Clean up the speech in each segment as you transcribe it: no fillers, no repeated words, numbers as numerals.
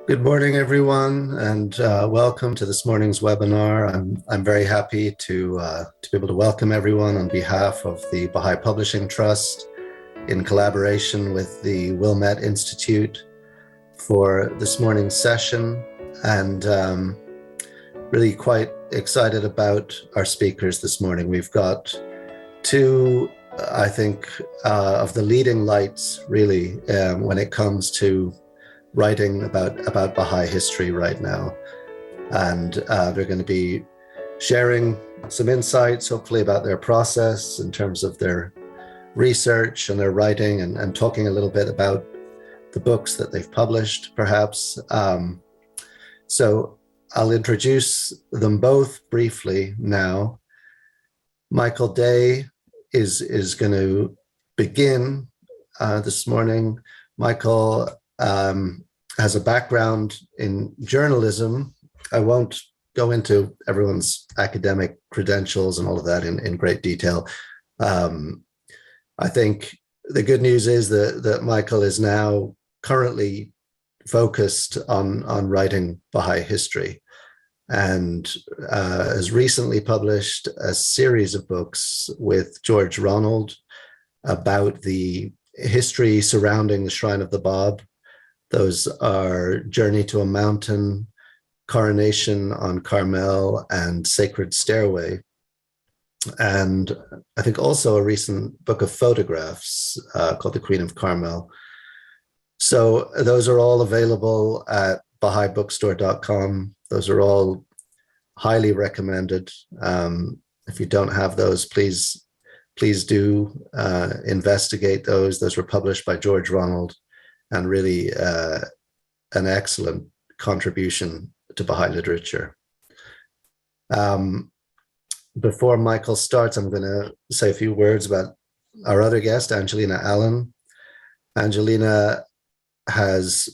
Good morning, everyone, and welcome to this morning's webinar. I'm very happy to be able to welcome everyone on behalf of the Baha'i Publishing Trust in collaboration with the Wilmette Institute for this morning's session, and really quite excited about our speakers this morning. We've got two, I think, of the leading lights, really, when it comes to writing about Baha'i history right now. And they're going to be sharing some insights, hopefully, about their process in terms of their research and their writing, and talking a little bit about the books that they've published, perhaps. So I'll introduce them both briefly now. Michael Day is going to begin this morning. Michael has a background in journalism. I won't go into everyone's academic credentials and all of that in great detail. I think the good news is that Michael is now currently focused on writing Baha'i history, and has recently published a series of books with George Ronald about the history surrounding the Shrine of the Bab. Those are Journey to a Mountain, Coronation on Carmel, and Sacred Stairway. And I think also a recent book of photographs called The Queen of Carmel. So those are all available at BahaiBookstore.com. Those are all highly recommended. If you don't have those, please do investigate those. Those were published by George Ronald, and really an excellent contribution to Baha'i literature. Before Michael starts, I'm going to say a few words about our other guest, Angelina Allen. Angelina has,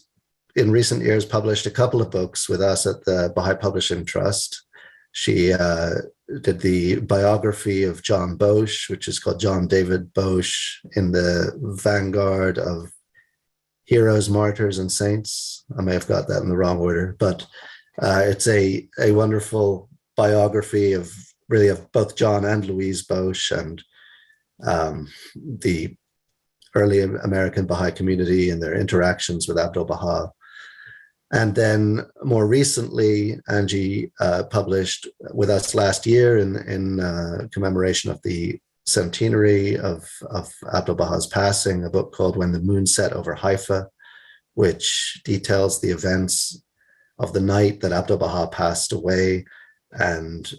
in recent years, published a couple of books with us at the Baha'i Publishing Trust. She did the biography of John Bosch, which is called John David Bosch, in the vanguard of Heroes, Martyrs, and Saints. I may have got that in the wrong order, but it's a wonderful biography of both John and Louise Bosch, and the early American Baha'i community and their interactions with Abdu'l-Baha. And then more recently, Angie published with us last year in commemoration of the centenary of Abdu'l-Baha's passing, a book called When the Moon Set Over Haifa, which details the events of the night that Abdu'l-Baha passed away, and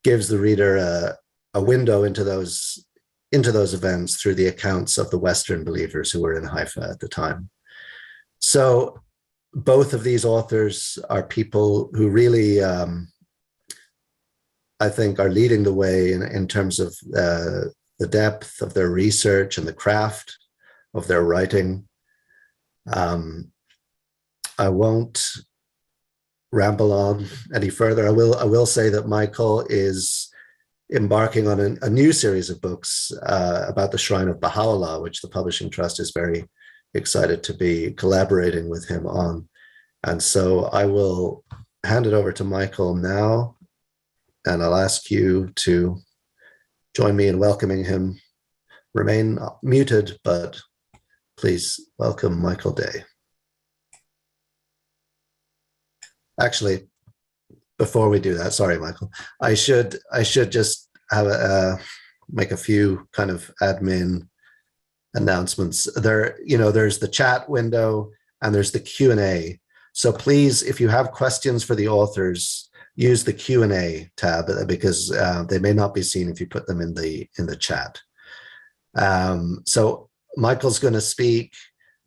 gives the reader a window into those events through the accounts of the Western believers who were in Haifa at the time. So both of these authors are people who really, I think, are leading the way in terms of the depth of their research and the craft of their writing. I won't ramble on any further. I will say that Michael is embarking on a new series of books about the Shrine of Baha'u'llah, which the Publishing Trust is very excited to be collaborating with him on. And so I will hand it over to Michael now, and I'll ask you to join me in welcoming him. Remain muted, but please welcome Michael Day. Actually, before we do that, sorry, Michael, I should just have make a few kind of admin announcements. There's the chat window and there's the Q&A. So please, if you have questions for the authors, use the Q&A tab, because they may not be seen if you put them in the chat. So Michael's going to speak,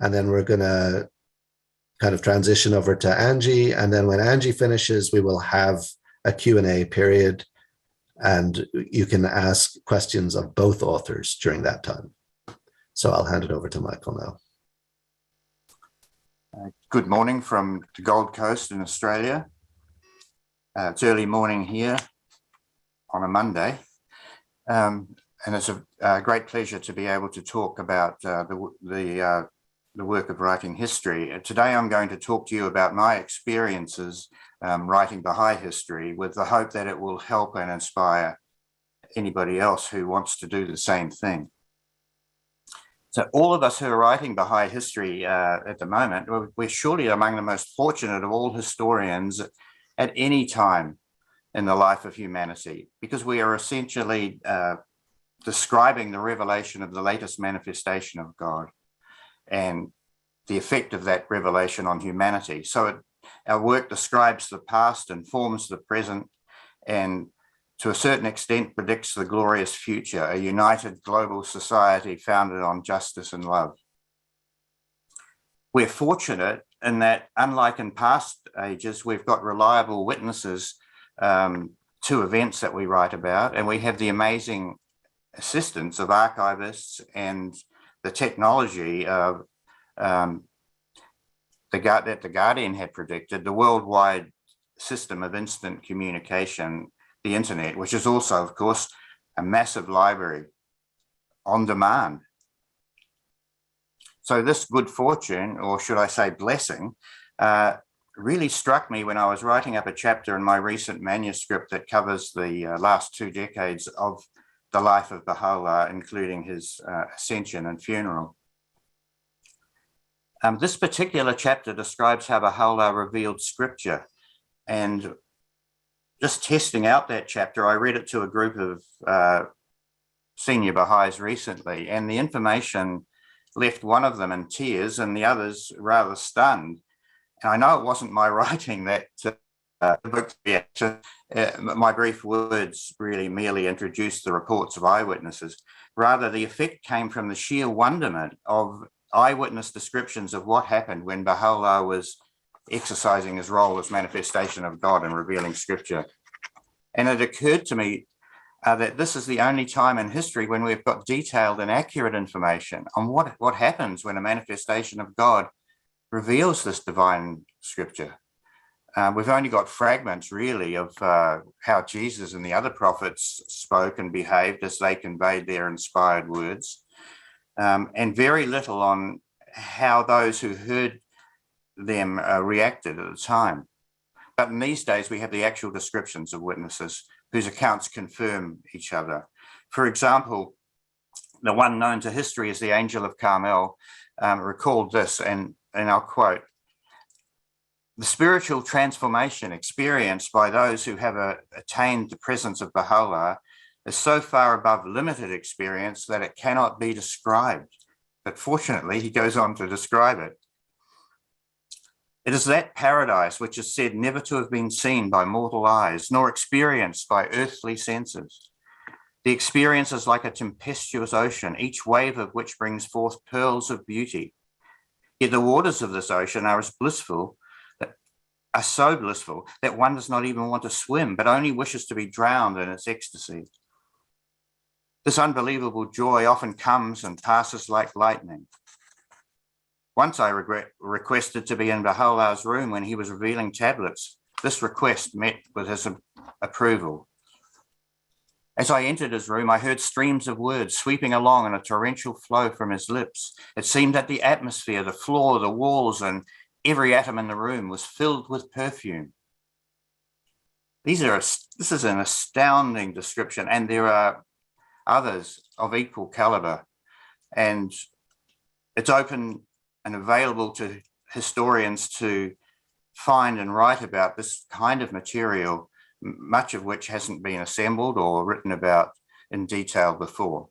and then we're going to kind of transition over to Angie. And then when Angie finishes, we will have a Q&A period, and you can ask questions of both authors during that time. So I'll hand it over to Michael now. Good morning from the Gold Coast in Australia. It's early morning here on a Monday. And it's a great pleasure to be able to talk about the the work of writing history. Today I'm going to talk to you about my experiences writing Baha'i history, with the hope that it will help and inspire anybody else who wants to do the same thing. So all of us who are writing Baha'i history at the moment, we're surely among the most fortunate of all historians at any time in the life of humanity, because we are essentially describing the revelation of the latest manifestation of God and the effect of that revelation on humanity. So our work describes the past, informs the present, and to a certain extent predicts the glorious future, a united global society founded on justice and love. We're fortunate in that, unlike in past ages, we've got reliable witnesses to events that we write about, and we have the amazing assistance of archivists and the technology of that the Guardian had predicted, the worldwide system of instant communication, the internet, which is also, of course, a massive library on demand. So this good fortune, or should I say blessing, really struck me when I was writing up a chapter in my recent manuscript that covers the last 2 decades of the life of Baha'u'llah, including his ascension and funeral. This particular chapter describes how Baha'u'llah revealed scripture, and just testing out that chapter, I read it to a group of senior Baha'is recently, and the information left one of them in tears and the others rather stunned. And I know it wasn't my writing that book reaction. My brief words really merely introduced the reports of eyewitnesses. Rather, the effect came from the sheer wonderment of eyewitness descriptions of what happened when Baha'u'llah was exercising his role as manifestation of God and revealing scripture. And it occurred to me that this is the only time in history when we've got detailed and accurate information on what happens when a manifestation of God reveals this divine scripture. We've only got fragments, really, of how Jesus and the other prophets spoke and behaved as they conveyed their inspired words, and very little on how those who heard them reacted at the time. But in these days, we have the actual descriptions of witnesses whose accounts confirm each other. For example, the one known to history as the Angel of Carmel recalled this, and I'll quote, "The spiritual transformation experienced by those who have attained the presence of Baha'u'llah is so far above limited experience that it cannot be described." But fortunately, he goes on to describe it. "It is that paradise which is said never to have been seen by mortal eyes, nor experienced by earthly senses. The experience is like a tempestuous ocean, each wave of which brings forth pearls of beauty. Yet the waters of this ocean are so blissful that one does not even want to swim, but only wishes to be drowned in its ecstasy. This unbelievable joy often comes and passes like lightning. Once I requested to be in Baha'u'llah's room when he was revealing tablets. This request met with his approval. As I entered his room, I heard streams of words sweeping along in a torrential flow from his lips. It seemed that the atmosphere, the floor, the walls, and every atom in the room was filled with perfume." This is an astounding description, and there are others of equal caliber, and it's open and available to historians to find and write about this kind of material, much of which hasn't been assembled or written about in detail before.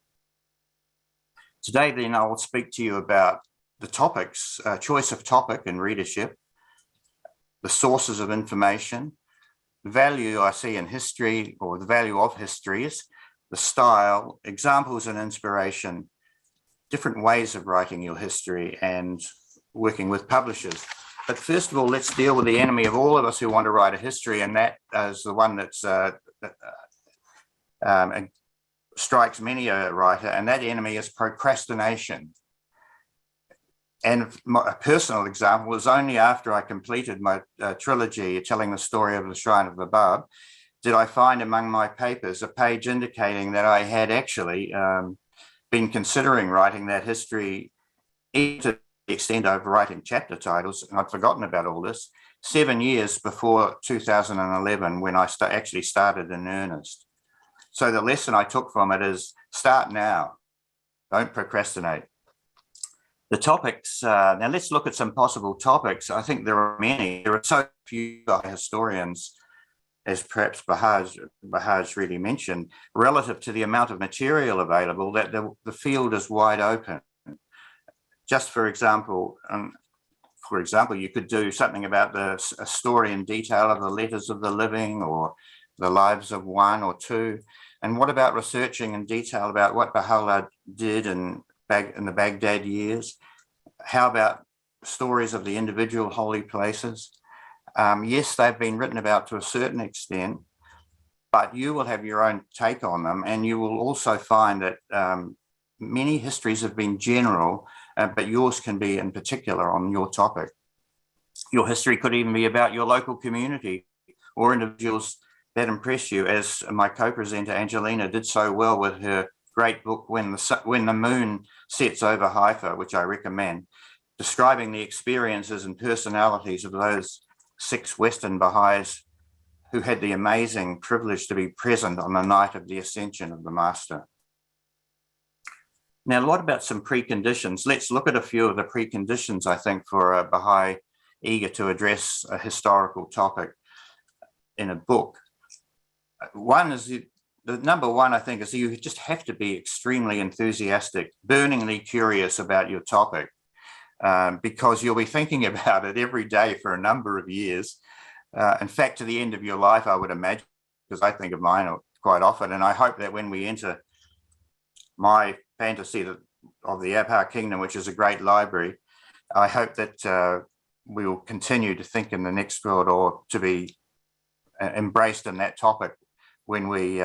Today, then, I will speak to you about the topics, choice of topic and readership, the sources of information, the value I see in history, or the value of histories, the style, examples and inspiration, different ways of writing your history, and working with publishers. But first of all, let's deal with the enemy of all of us who want to write a history, and that is the one that strikes many a writer, and that enemy is procrastination. And a personal example was only after I completed my trilogy telling the story of the Shrine of the Bab did I find among my papers a page indicating that I had actually been considering writing that history, even extent of writing chapter titles, and I'd forgotten about all this, 7 years before 2011, when I actually started in earnest. So the lesson I took from it is start now, don't procrastinate. The topics, now let's look at some possible topics. I think there are many. There are so few historians, as perhaps Baha'is really mentioned, relative to the amount of material available, that the field is wide open. Just for example, you could do something about a story in detail of the letters of the living or the lives of one or two. And what about researching in detail about what Baha'u'llah did in the Baghdad years? How about stories of the individual holy places? Yes, they've been written about to a certain extent, but you will have your own take on them. And you will also find that many histories have been general, but yours can be in particular on your topic. Your history could even be about your local community or individuals that impress you, as my co-presenter Angelina did so well with her great book, When the Moon Sets Over Haifa, which I recommend, describing the experiences and personalities of those 6 Western Baha'is who had the amazing privilege to be present on the night of the ascension of the Master. Now, what about some preconditions? Let's look at a few of the preconditions, I think, for a Baha'i eager to address a historical topic in a book. One is, the number one, I think, is you just have to be extremely enthusiastic, burningly curious about your topic, because you'll be thinking about it every day for a number of years. In fact, to the end of your life, I would imagine, because I think of mine quite often. And I hope that when we enter my fantasy of the Abha Kingdom, which is a great library, I hope that we will continue to think in the next world, or to be embraced in that topic when we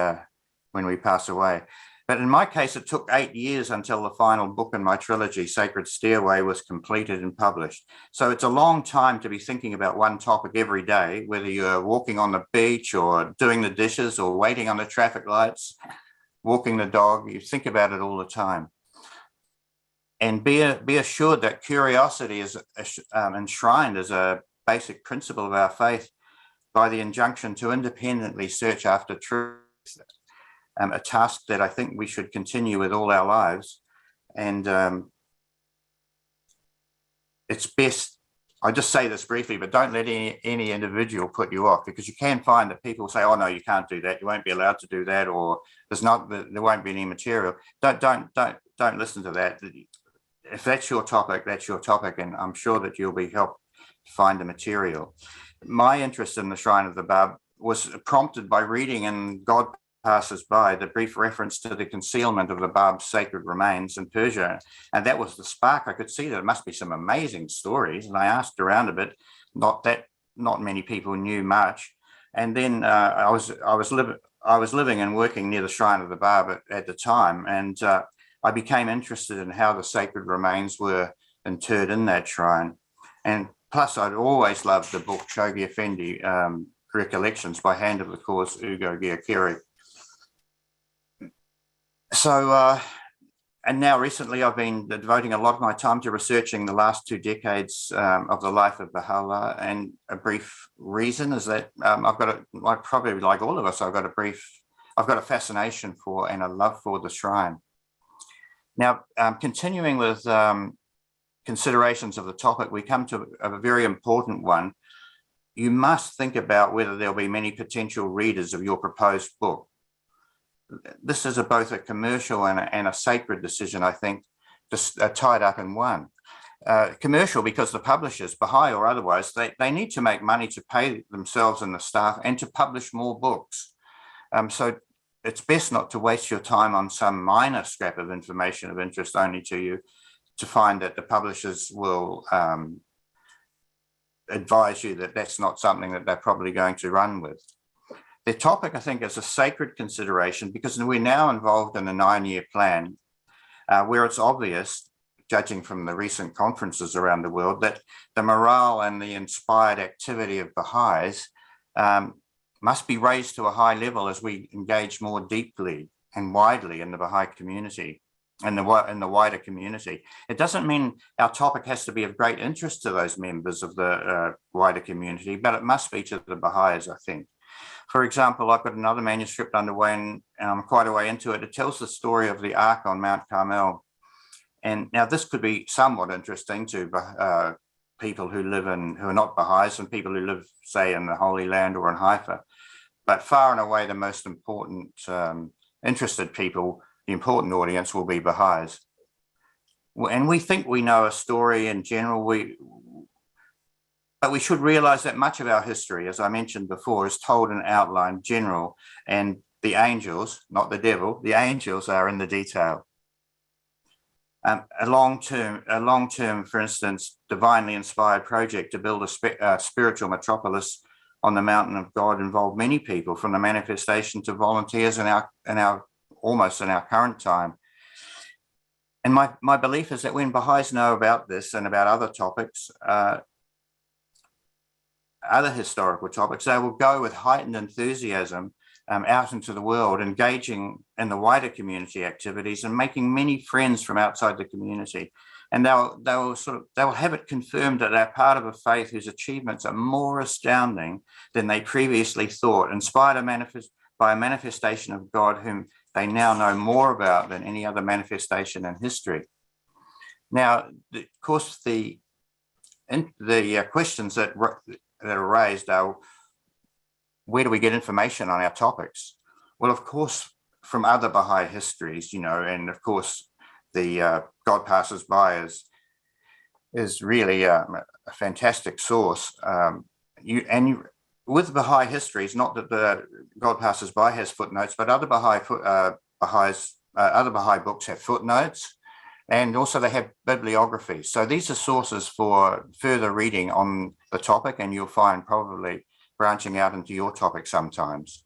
pass away. But in my case, it took 8 years until the final book in my trilogy, Sacred Stairway, was completed and published. So it's a long time to be thinking about one topic every day, whether you're walking on the beach or doing the dishes or waiting on the traffic lights, walking the dog. You think about it all the time. And be assured that curiosity is enshrined as a basic principle of our faith by the injunction to independently search after truth, a task that I think we should continue with all our lives. And it's best, I just say this briefly, but don't let any individual put you off, because you can find that people say, oh no, you can't do that, you won't be allowed to do that, or there won't be any material. Don't listen to that. If that's your topic, that's your topic, and I'm sure that you'll be helped find the material. My interest in the Shrine of the Bab was prompted by reading in God Passes By the brief reference to the concealment of the Bab's sacred remains in Persia. And that was the spark. I could see that it must be some amazing stories. And I asked around a bit, not many people knew much. And then I was living and working near the Shrine of the Bab at the time. And I became interested in how the sacred remains were interred in that shrine. And plus, I'd always loved the book Chogi Effendi, Recollections by Hand of the Cause, Ugo Giaccheri. So, and now recently I've been devoting a lot of my time to researching the last 2 decades of the life of Baha'u'llah. And a brief reason is that probably like all of us, I've got a fascination for and a love for the shrine. Now, continuing with considerations of the topic, we come to a very important one. You must think about whether there'll be many potential readers of your proposed book. This is both a commercial and a sacred decision, I think, just tied up in one. Commercial because the publishers, Baha'i or otherwise, they need to make money to pay themselves and the staff and to publish more books. So it's best not to waste your time on some minor scrap of information of interest only to you, to find that the publishers will advise you that that's not something that they're probably going to run with. The topic, I think, is a sacred consideration because we're now involved in a 9-year plan where it's obvious, judging from the recent conferences around the world, that the morale and the inspired activity of Baha'is must be raised to a high level as we engage more deeply and widely in the Baha'i community. in the wider community. It doesn't mean our topic has to be of great interest to those members of the wider community, but it must be to the Baha'is, I think. For example, I've got another manuscript underway, and I'm quite a way into it. It tells the story of the Ark on Mount Carmel. And now this could be somewhat interesting to people who are not Baha'is and people who live, say, in the Holy Land or in Haifa. But far and away, the most important interested people, the important audience, will be Baha'is. And we think we know a story in general, but we should realize that much of our history, as I mentioned before, is told in outline, general, and the angels, not the devil, the angels are in the detail. A long-term, for instance, divinely inspired project to build a spiritual metropolis on the mountain of God involved many people, from the manifestation to volunteers in our current time. And my belief is that when Baha'is know about this and about other topics, other historical topics, they will go with heightened enthusiasm out into the world, engaging in the wider community activities and making many friends from outside the community. And they'll have it confirmed that they're part of a faith whose achievements are more astounding than they previously thought, inspired by a manifestation of God whom they now know more about than any other manifestation in history. Now, of course, the questions that are raised are, where do we get information on our topics? Well, of course, from other Baha'i histories, and of course, the God Passes By is really a fantastic source. With Baha'i histories, not that the God Passes By has footnotes, but other other Baha'i books have footnotes, and also they have bibliography. So these are sources for further reading on the topic, and you'll find probably branching out into your topic sometimes.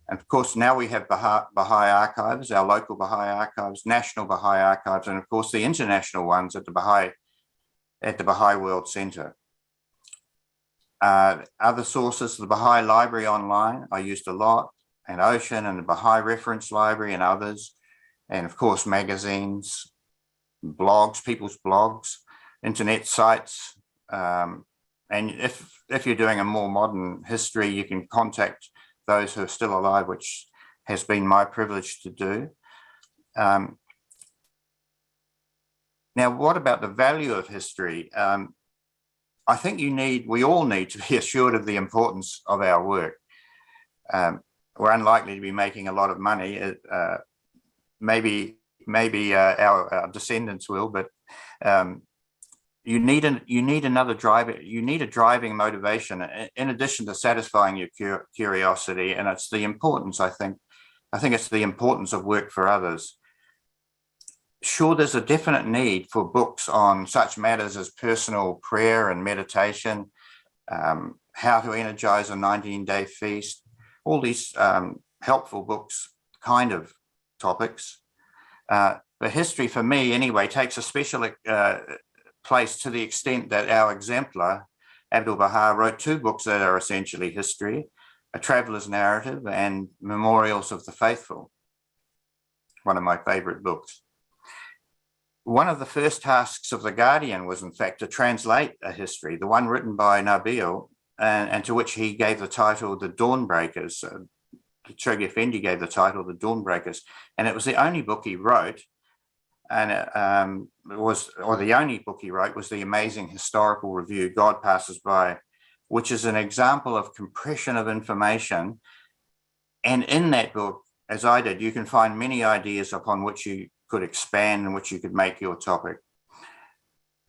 And of course, now we have Baha'i archives, our local Baha'i archives, national Baha'i archives, and of course the international ones at the Baha'i World Centre. Other sources, the Baha'i Library online, I used a lot, and Ocean and the Baha'i Reference Library and others. And of course, magazines, blogs, people's blogs, internet sites. And if you're doing a more modern history, you can contact those who are still alive, which has been my privilege to do. Now, what about the value of history? I think we all need to be assured of the importance of our work. We're unlikely to be making a lot of money. Maybe our descendants will, but you need another driver. You need a driving motivation in addition to satisfying your curiosity, and it's the importance. I think it's the importance of work for others. Sure, there's a definite need for books on such matters as personal prayer and meditation, how to energize a 19-day feast, all these helpful books, kind of topics. But history, for me anyway, takes a special place to the extent that our exemplar, Abdu'l-Baha, wrote 2 books that are essentially history, A Traveler's Narrative and Memorials of the Faithful, one of my favorite books. One of the first tasks of The Guardian was, in fact, to translate a history, the one written by Nabil, and to which he gave the title The Dawnbreakers. Chogi Effendi gave the title The Dawnbreakers, and it was the only book he wrote, and the only book he wrote was the amazing historical review, God Passes By, which is an example of compression of information. And in that book, as I did, you can find many ideas upon which you could expand and which you could make your topic.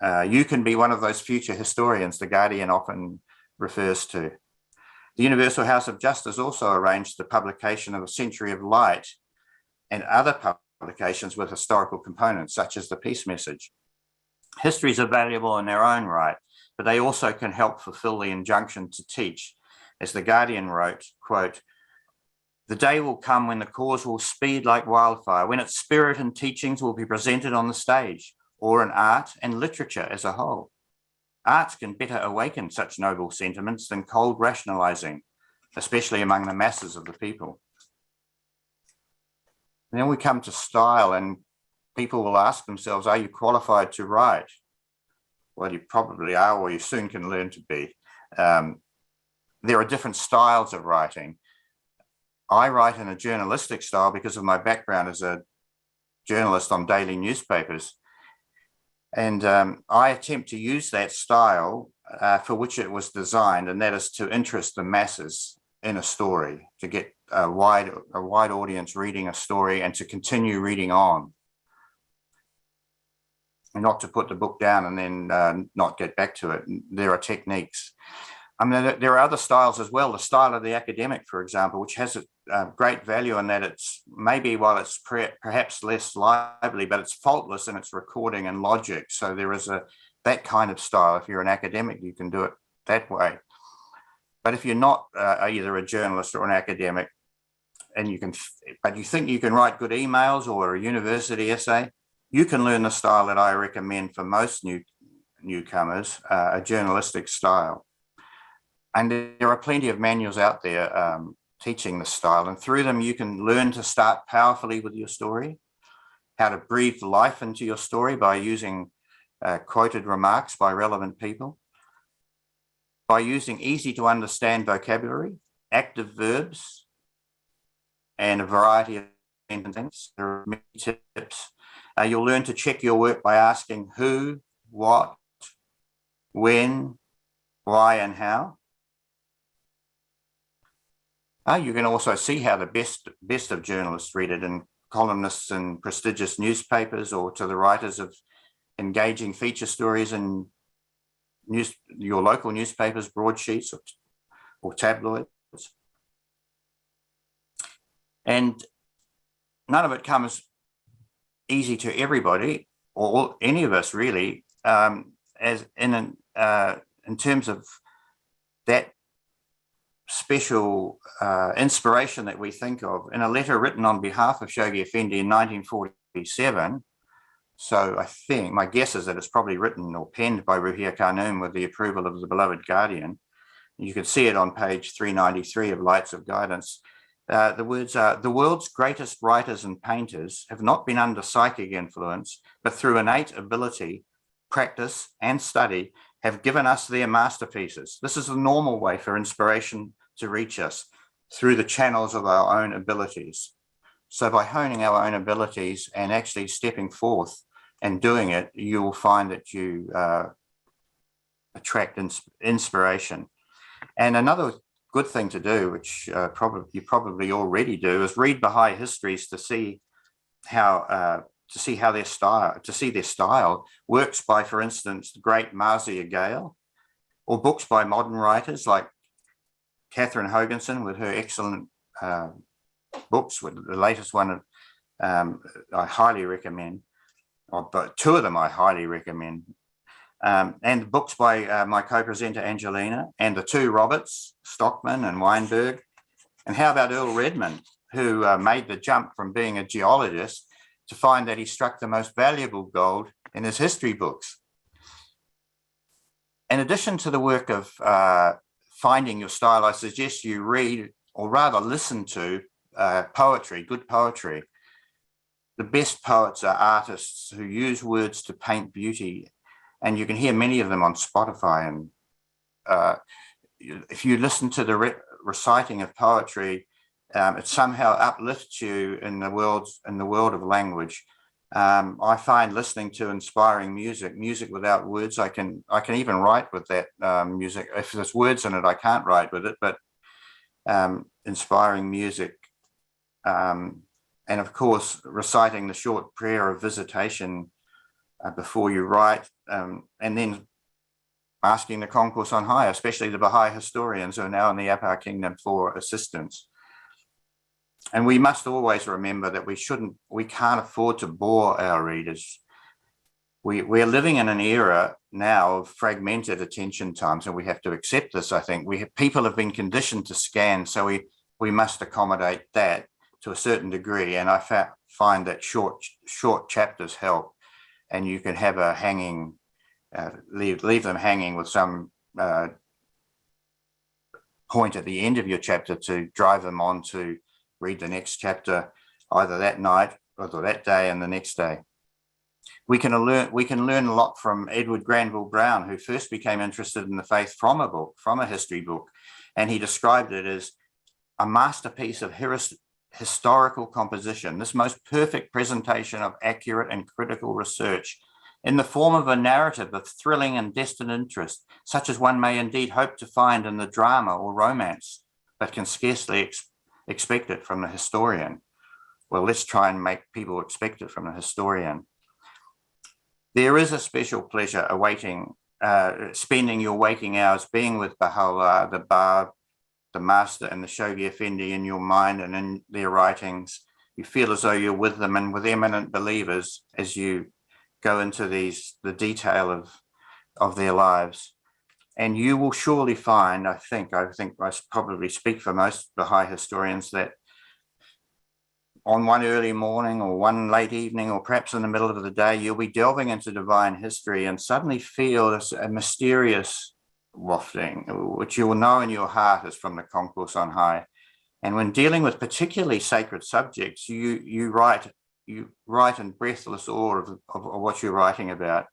You can be one of those future historians The Guardian often refers to. The Universal House of Justice also arranged the publication of A Century of Light and other publications with historical components, such as the Peace Message. Histories are valuable in their own right, but they also can help fulfill the injunction to teach. As The Guardian wrote, quote, "The day will come when the cause will speed like wildfire, when its spirit and teachings will be presented on the stage, or in art and literature as a whole. Art can better awaken such noble sentiments than cold rationalizing, especially among the masses of the people." And then we come to style, and people will ask themselves, are you qualified to write? Well, you probably are, or you soon can learn to be. There are different styles of writing. I write in a journalistic style because of my background as a journalist on daily newspapers. And I attempt to use that style for which it was designed, and that is to interest the masses in a story, to get a wide audience reading a story and to continue reading on. And not to put the book down and then not get back to it. There are techniques. I mean, there are other styles as well. The style of the academic, for example, which has a great value in that it's maybe, while it's perhaps less lively, but it's faultless in its recording and logic. So there is that kind of style. If you're an academic, you can do it that way. But if you're not either a journalist or an academic, and but you think you can write good emails or a university essay, you can learn the style that I recommend for most newcomers, a journalistic style. And there are plenty of manuals out there teaching the style, and through them you can learn to start powerfully with your story, how to breathe life into your story by using quoted remarks by relevant people, by using easy to understand vocabulary, active verbs, and a variety of sentences. There are many tips. You'll learn to check your work by asking who, what, when, why, and how. You can also see how the best of journalists read it, in columnists in prestigious newspapers, or to the writers of engaging feature stories in your local newspapers, broadsheets, or tabloids. And none of it comes easy to everybody, or any of us really, as in terms of that special inspiration that we think of. In a letter written on behalf of Shoghi Effendi in 1947, so I think, my guess is that it's probably written or penned by Ruhiyya Khanum with the approval of the beloved guardian. You can see it on page 393 of Lights of Guidance. The words are, "The world's greatest writers and painters have not been under psychic influence, but through innate ability, practice, and study, have given us their masterpieces. This is the normal way for inspiration to reach us, through the channels of our own abilities." So by honing our own abilities and actually stepping forth and doing it, you will find that you attract inspiration. And another good thing to do, which you probably already do, is read Baha'i histories to see how their style works by, for instance, the great Marzieh Gale, or books by modern writers like Catherine Hoganson with her excellent books. With the latest one, I highly recommend. But two of them I highly recommend. And books by my co-presenter Angelina, and the two Roberts, Stockman and Weinberg. And how about Earl Redman, who made the jump from being a geologist to find that he struck the most valuable gold in his history books. In addition to the work of finding your style, I suggest you read, or rather listen to, poetry, good poetry. The best poets are artists who use words to paint beauty, and you can hear many of them on Spotify. And if you listen to the reciting of poetry, it somehow uplifts you in the world of language. I find listening to inspiring music without words, I can even write with that music. If there's words in it, I can't write with it, but inspiring music. And of course, reciting the short prayer of visitation before you write, and then asking the concourse on high, especially the Baha'i historians who are now in the Upper Kingdom, for assistance. And we must always remember that we can't afford to bore our readers. We're living in an era now of fragmented attention times, and we have to accept this. I think people have been conditioned to scan, so we must accommodate that to a certain degree. And I find that short chapters help, and you can have a hanging, leave them hanging with some point at the end of your chapter to drive them on to read the next chapter, either that night or that day and the next day. We can learn a lot from Edward Granville Brown, who first became interested in the faith from a history book, and he described it as a masterpiece of historical composition, this most perfect presentation of accurate and critical research in the form of a narrative of thrilling and destined interest, such as one may indeed hope to find in the drama or romance, but can scarcely expect it from the historian. Well, let's try and make people expect it from the historian. There is a special pleasure awaiting, spending your waking hours being with Baha'u'llah, the Bab, the Master, and the Shoghi Effendi in your mind and in their writings. You feel as though you're with them and with eminent believers as you go into the detail of their lives. And you will surely find, I think I probably speak for most Baha'i historians, that on one early morning or one late evening or perhaps in the middle of the day, you'll be delving into divine history and suddenly feel a mysterious wafting, which you will know in your heart is from the concourse on high. And when dealing with particularly sacred subjects, you write in breathless awe of what you're writing about.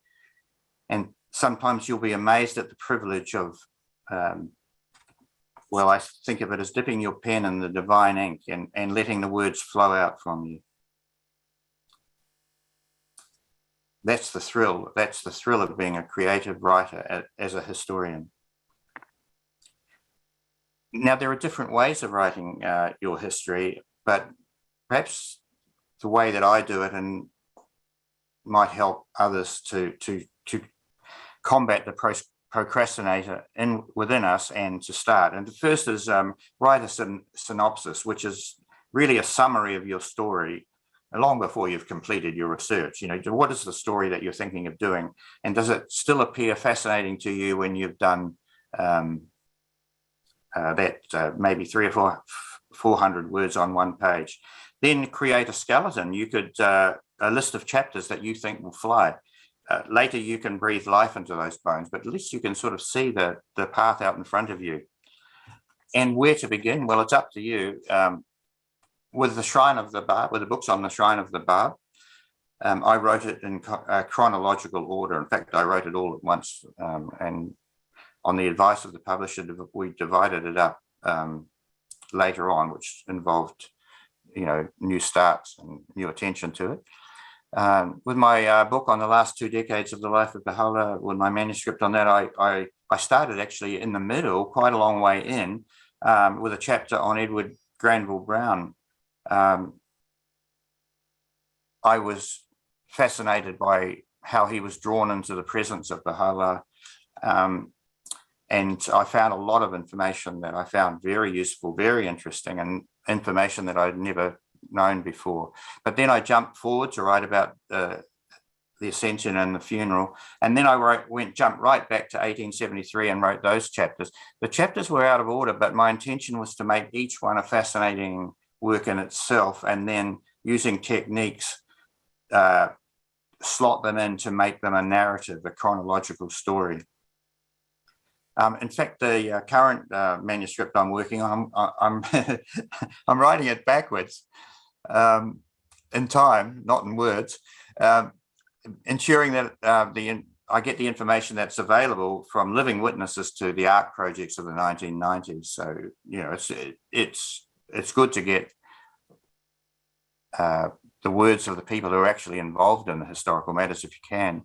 And sometimes you'll be amazed at the privilege of, well, I think of it as dipping your pen in the divine ink and letting the words flow out from you. That's the thrill. That's the thrill of being a creative writer as a historian. Now, there are different ways of writing your history, but perhaps the way that I do it and might help others to combat the procrastinator within us and to start. And the first is write a synopsis, which is really a summary of your story long before you've completed your research. You know, what is the story that you're thinking of doing? And does it still appear fascinating to you when you've done maybe 300 or 400 words on one page? Then create a skeleton. You could, a list of chapters that you think will fly. Later, you can breathe life into those bones, but at least you can sort of see the path out in front of you. And where to begin? Well, it's up to you. With the Shrine of the Bab, with the books on the Shrine of the Bab, I wrote it in chronological order. In fact, I wrote it all at once. And on the advice of the publisher, we divided it up later on, which involved, new starts and new attention to it. With my book on the last 2 decades of the life of Baha'u'llah, with my manuscript on that, I started actually in the middle, quite a long way in, with a chapter on Edward Granville Brown. I was fascinated by how he was drawn into the presence of Baha'u'llah, and I found a lot of information that I found very useful, very interesting, and information that I'd never known before. But then I jumped forward to write about the Ascension and the funeral, and then I jumped right back to 1873 and wrote those chapters. The chapters were out of order, but my intention was to make each one a fascinating work in itself, and then using techniques, slot them in to make them a narrative, a chronological story. In fact, the current manuscript I'm working on, I'm writing it backwards in time, not in words, ensuring that I get the information that's available from living witnesses to the art projects of the 1990s. So, it's good to get the words of the people who are actually involved in the historical matters if you can.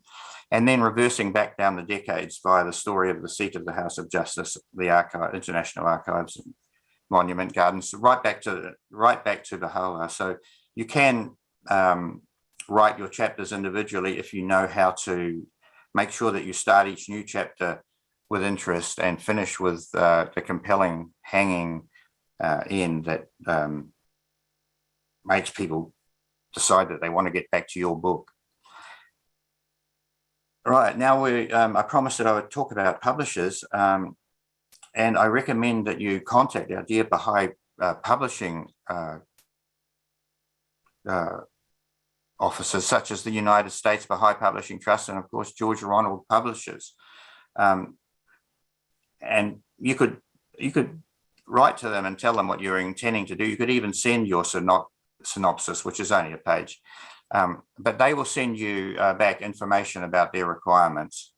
And then reversing back down the decades via the story of the seat of the House of Justice, the International Archives and Monument Gardens, right back to Baha'u'llah. So you can write your chapters individually if you know how to make sure that you start each new chapter with interest and finish with the compelling hanging end that makes people decide that they want to get back to your book. Right, now I promised that I would talk about publishers, and I recommend that you contact our dear Baha'i publishing offices, such as the United States Baha'i Publishing Trust and, of course, George Ronald Publishers. And you could write to them and tell them what you're intending to do. You could even send your synopsis, which is only a page. But they will send you back information about their requirements,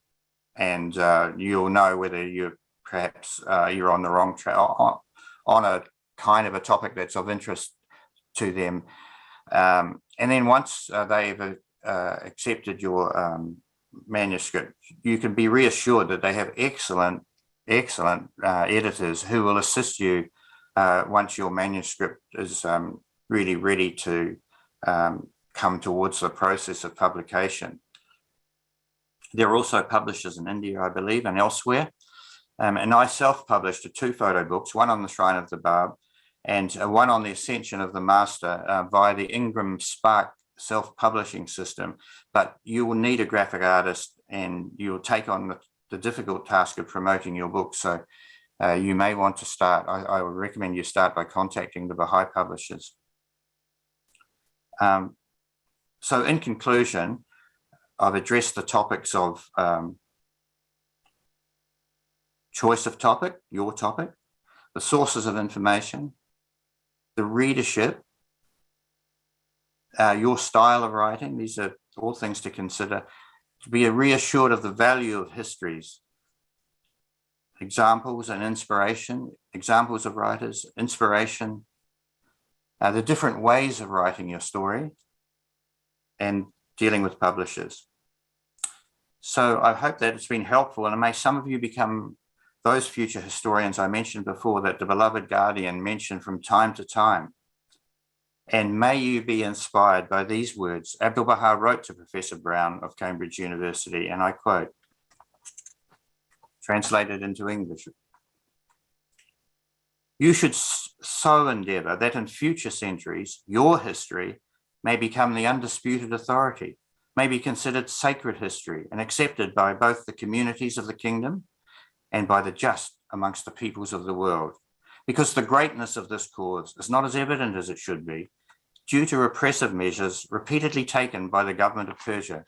and you'll know whether you're on the wrong track, on a kind of a topic that's of interest to them. And then once they've accepted your manuscript, you can be reassured that they have excellent editors who will assist you once your manuscript is really ready to come towards the process of publication. There are also publishers in India, I believe, and elsewhere. And I self-published 2 photo books, one on the Shrine of the Bab and one on the Ascension of the Master via the Ingram Spark self-publishing system. But you will need a graphic artist, and you'll take on the difficult task of promoting your book. So you may want to start, I would recommend you start by contacting the Baha'i publishers. So in conclusion, I've addressed the topics of choice of topic, your topic, the sources of information, the readership, your style of writing. These are all things to consider. To be reassured of the value of histories, examples and inspiration, examples of writers, inspiration, the different ways of writing your story, and dealing with publishers. So I hope that it's been helpful, and may some of you become those future historians I mentioned before that the beloved Guardian mentioned from time to time. And may you be inspired by these words. Abdu'l-Baha wrote to Professor Brown of Cambridge University, and I quote, translated into English: "You should so endeavour that in future centuries, your history may become the undisputed authority, may be considered sacred history and accepted by both the communities of the kingdom and by the just amongst the peoples of the world, because the greatness of this cause is not as evident as it should be, due to repressive measures repeatedly taken by the government of Persia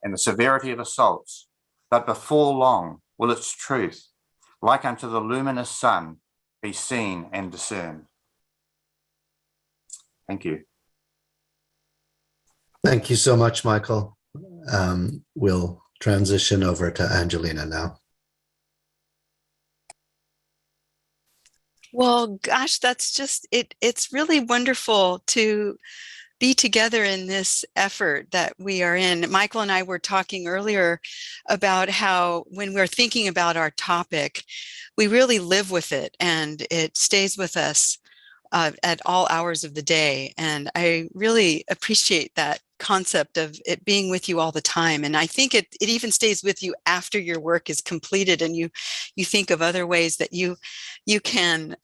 and the severity of assaults, but before long will its truth, like unto the luminous sun, be seen and discerned." Thank you. Thank you so much, Michael. We'll transition over to Angelina now. Well, gosh, that's just it. It's really wonderful to be together in this effort that we are in. Michael and I were talking earlier about how when we're thinking about our topic, we really live with it and it stays with us at all hours of the day. And I really appreciate that concept of it being with you all the time. And I think it even stays with you after your work is completed and you think of other ways that you can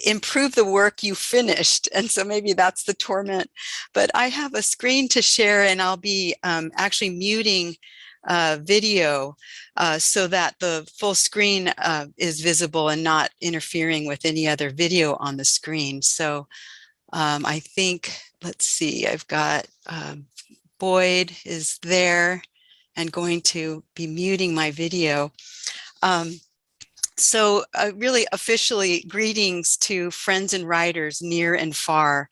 improve the work you finished. And so maybe that's the torment. But I have a screen to share, and I'll be actually muting video so that the full screen is visible and not interfering with any other video on the screen. So I think, let's see, I've got Boyd is there and going to be muting my video. So really officially greetings to friends and writers near and far,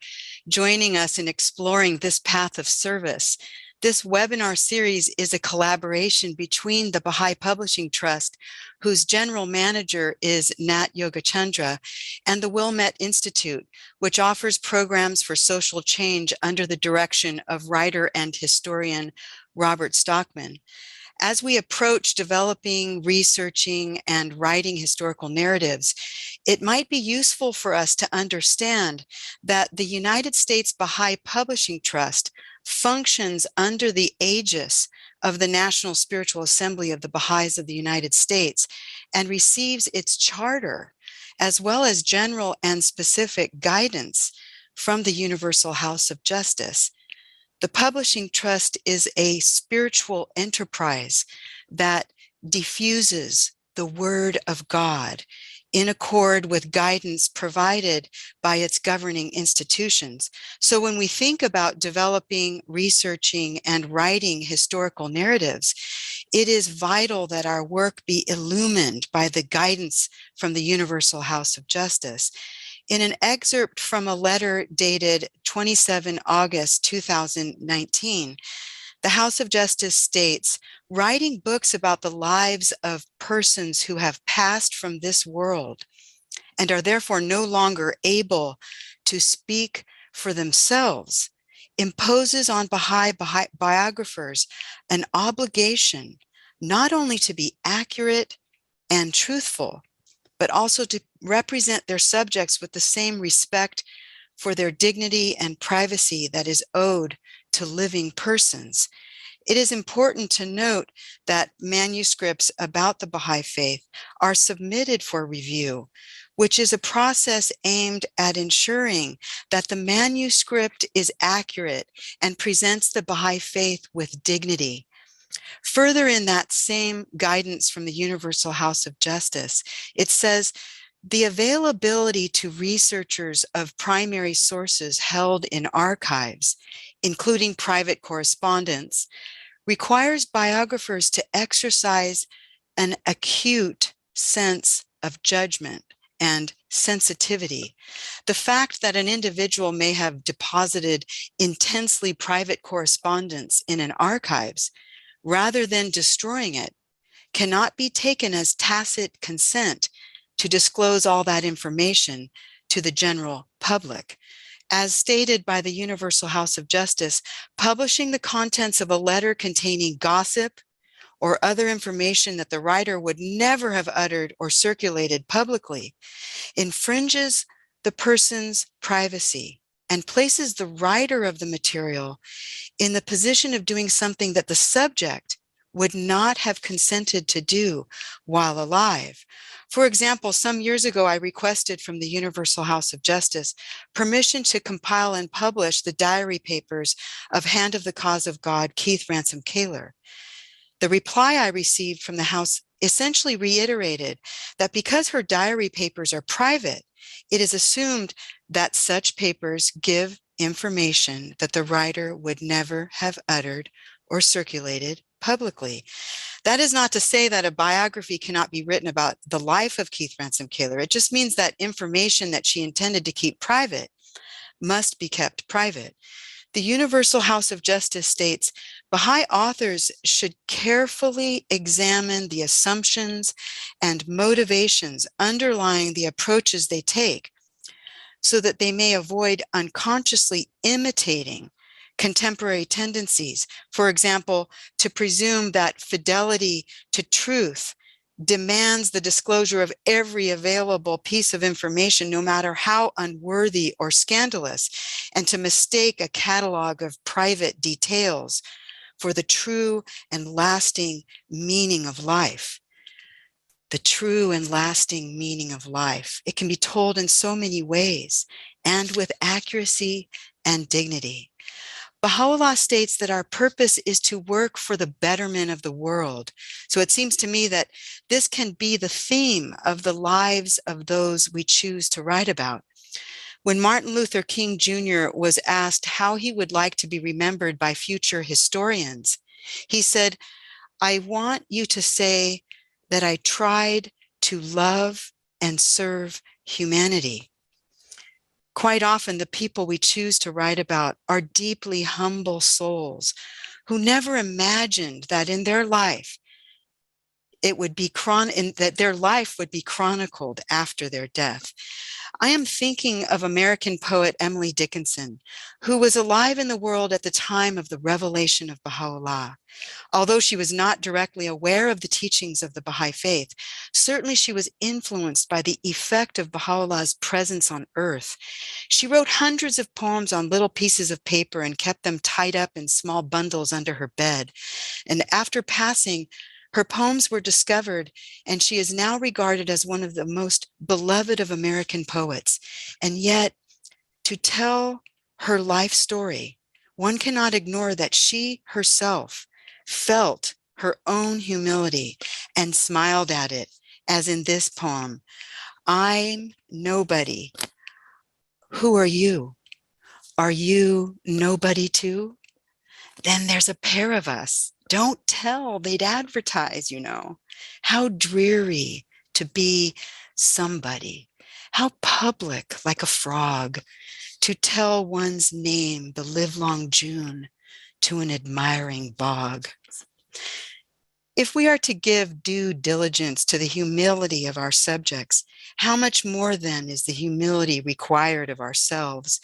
joining us in exploring this path of service. This webinar series is a collaboration between the Baha'i Publishing Trust, whose general manager is Nat Yogachandra, and the Wilmette Institute, which offers programs for social change under the direction of writer and historian Robert Stockman. As we approach developing, researching, and writing historical narratives, it might be useful for us to understand that the United States Baha'i Publishing Trust functions under the aegis of the National Spiritual Assembly of the Baha'is of the United States and receives its charter, as well as general and specific guidance from the Universal House of Justice. The Publishing Trust is a spiritual enterprise that diffuses the Word of God in accord with guidance provided by its governing institutions. So when we think about developing, researching, and writing historical narratives, it is vital that our work be illumined by the guidance from the Universal House of Justice. In an excerpt from a letter dated 27 August 2019, the House of Justice states, writing books about the lives of persons who have passed from this world and are therefore no longer able to speak for themselves imposes on Baha'i biographers an obligation not only to be accurate and truthful, but also to represent their subjects with the same respect for their dignity and privacy that is owed to living persons. It is important to note that manuscripts about the Baha'i Faith are submitted for review, which is a process aimed at ensuring that the manuscript is accurate and presents the Baha'i Faith with dignity. Further, in that same guidance from the Universal House of Justice, it says, the availability to researchers of primary sources held in archives, including private correspondence, requires biographers to exercise an acute sense of judgment and sensitivity. The fact that an individual may have deposited intensely private correspondence in an archives rather than destroying it cannot be taken as tacit consent to disclose all that information to the general public. As stated by the Universal House of Justice, publishing the contents of a letter containing gossip or other information that the writer would never have uttered or circulated publicly infringes the person's privacy and places the writer of the material in the position of doing something that the subject would not have consented to do while alive. For example, some years ago, I requested from the Universal House of Justice permission to compile and publish the diary papers of Hand of the Cause of God, Keith Ransom Kaler. The reply I received from the House essentially reiterated that because her diary papers are private, it is assumed that such papers give information that the writer would never have uttered or circulated publicly. That is not to say that a biography cannot be written about the life of Keith Ransom Kaler. It just means that information that she intended to keep private must be kept private. The Universal House of Justice states, Baha'i authors should carefully examine the assumptions and motivations underlying the approaches they take so that they may avoid unconsciously imitating contemporary tendencies. For example, to presume that fidelity to truth demands the disclosure of every available piece of information, no matter how unworthy or scandalous, and to mistake a catalog of private details for the true and lasting meaning of life. The true and lasting meaning of life. It can be told in so many ways and with accuracy and dignity. Baha'u'llah states that our purpose is to work for the betterment of the world. So it seems to me that this can be the theme of the lives of those we choose to write about. When Martin Luther King Jr. was asked how he would like to be remembered by future historians, he said, I want you to say that I tried to love and serve humanity. Quite often, the people we choose to write about are deeply humble souls who never imagined that in their life, it would be that their life would be chronicled after their death. I am thinking of American poet Emily Dickinson, who was alive in the world at the time of the revelation of Baha'u'llah. Although she was not directly aware of the teachings of the Baha'i Faith, certainly she was influenced by the effect of Baha'u'llah's presence on earth. She wrote hundreds of poems on little pieces of paper and kept them tied up in small bundles under her bed. And after passing, her poems were discovered, and she is now regarded as one of the most beloved of American poets. And yet, to tell her life story, one cannot ignore that she herself felt her own humility and smiled at it, as in this poem, I'm nobody. Who are you? Are you nobody too? Then there's a pair of us. Don't tell, they'd advertise, you know. How dreary to be somebody. How public, like a frog, to tell one's name the livelong June to an admiring bog. If we are to give due diligence to the humility of our subjects, how much more then is the humility required of ourselves?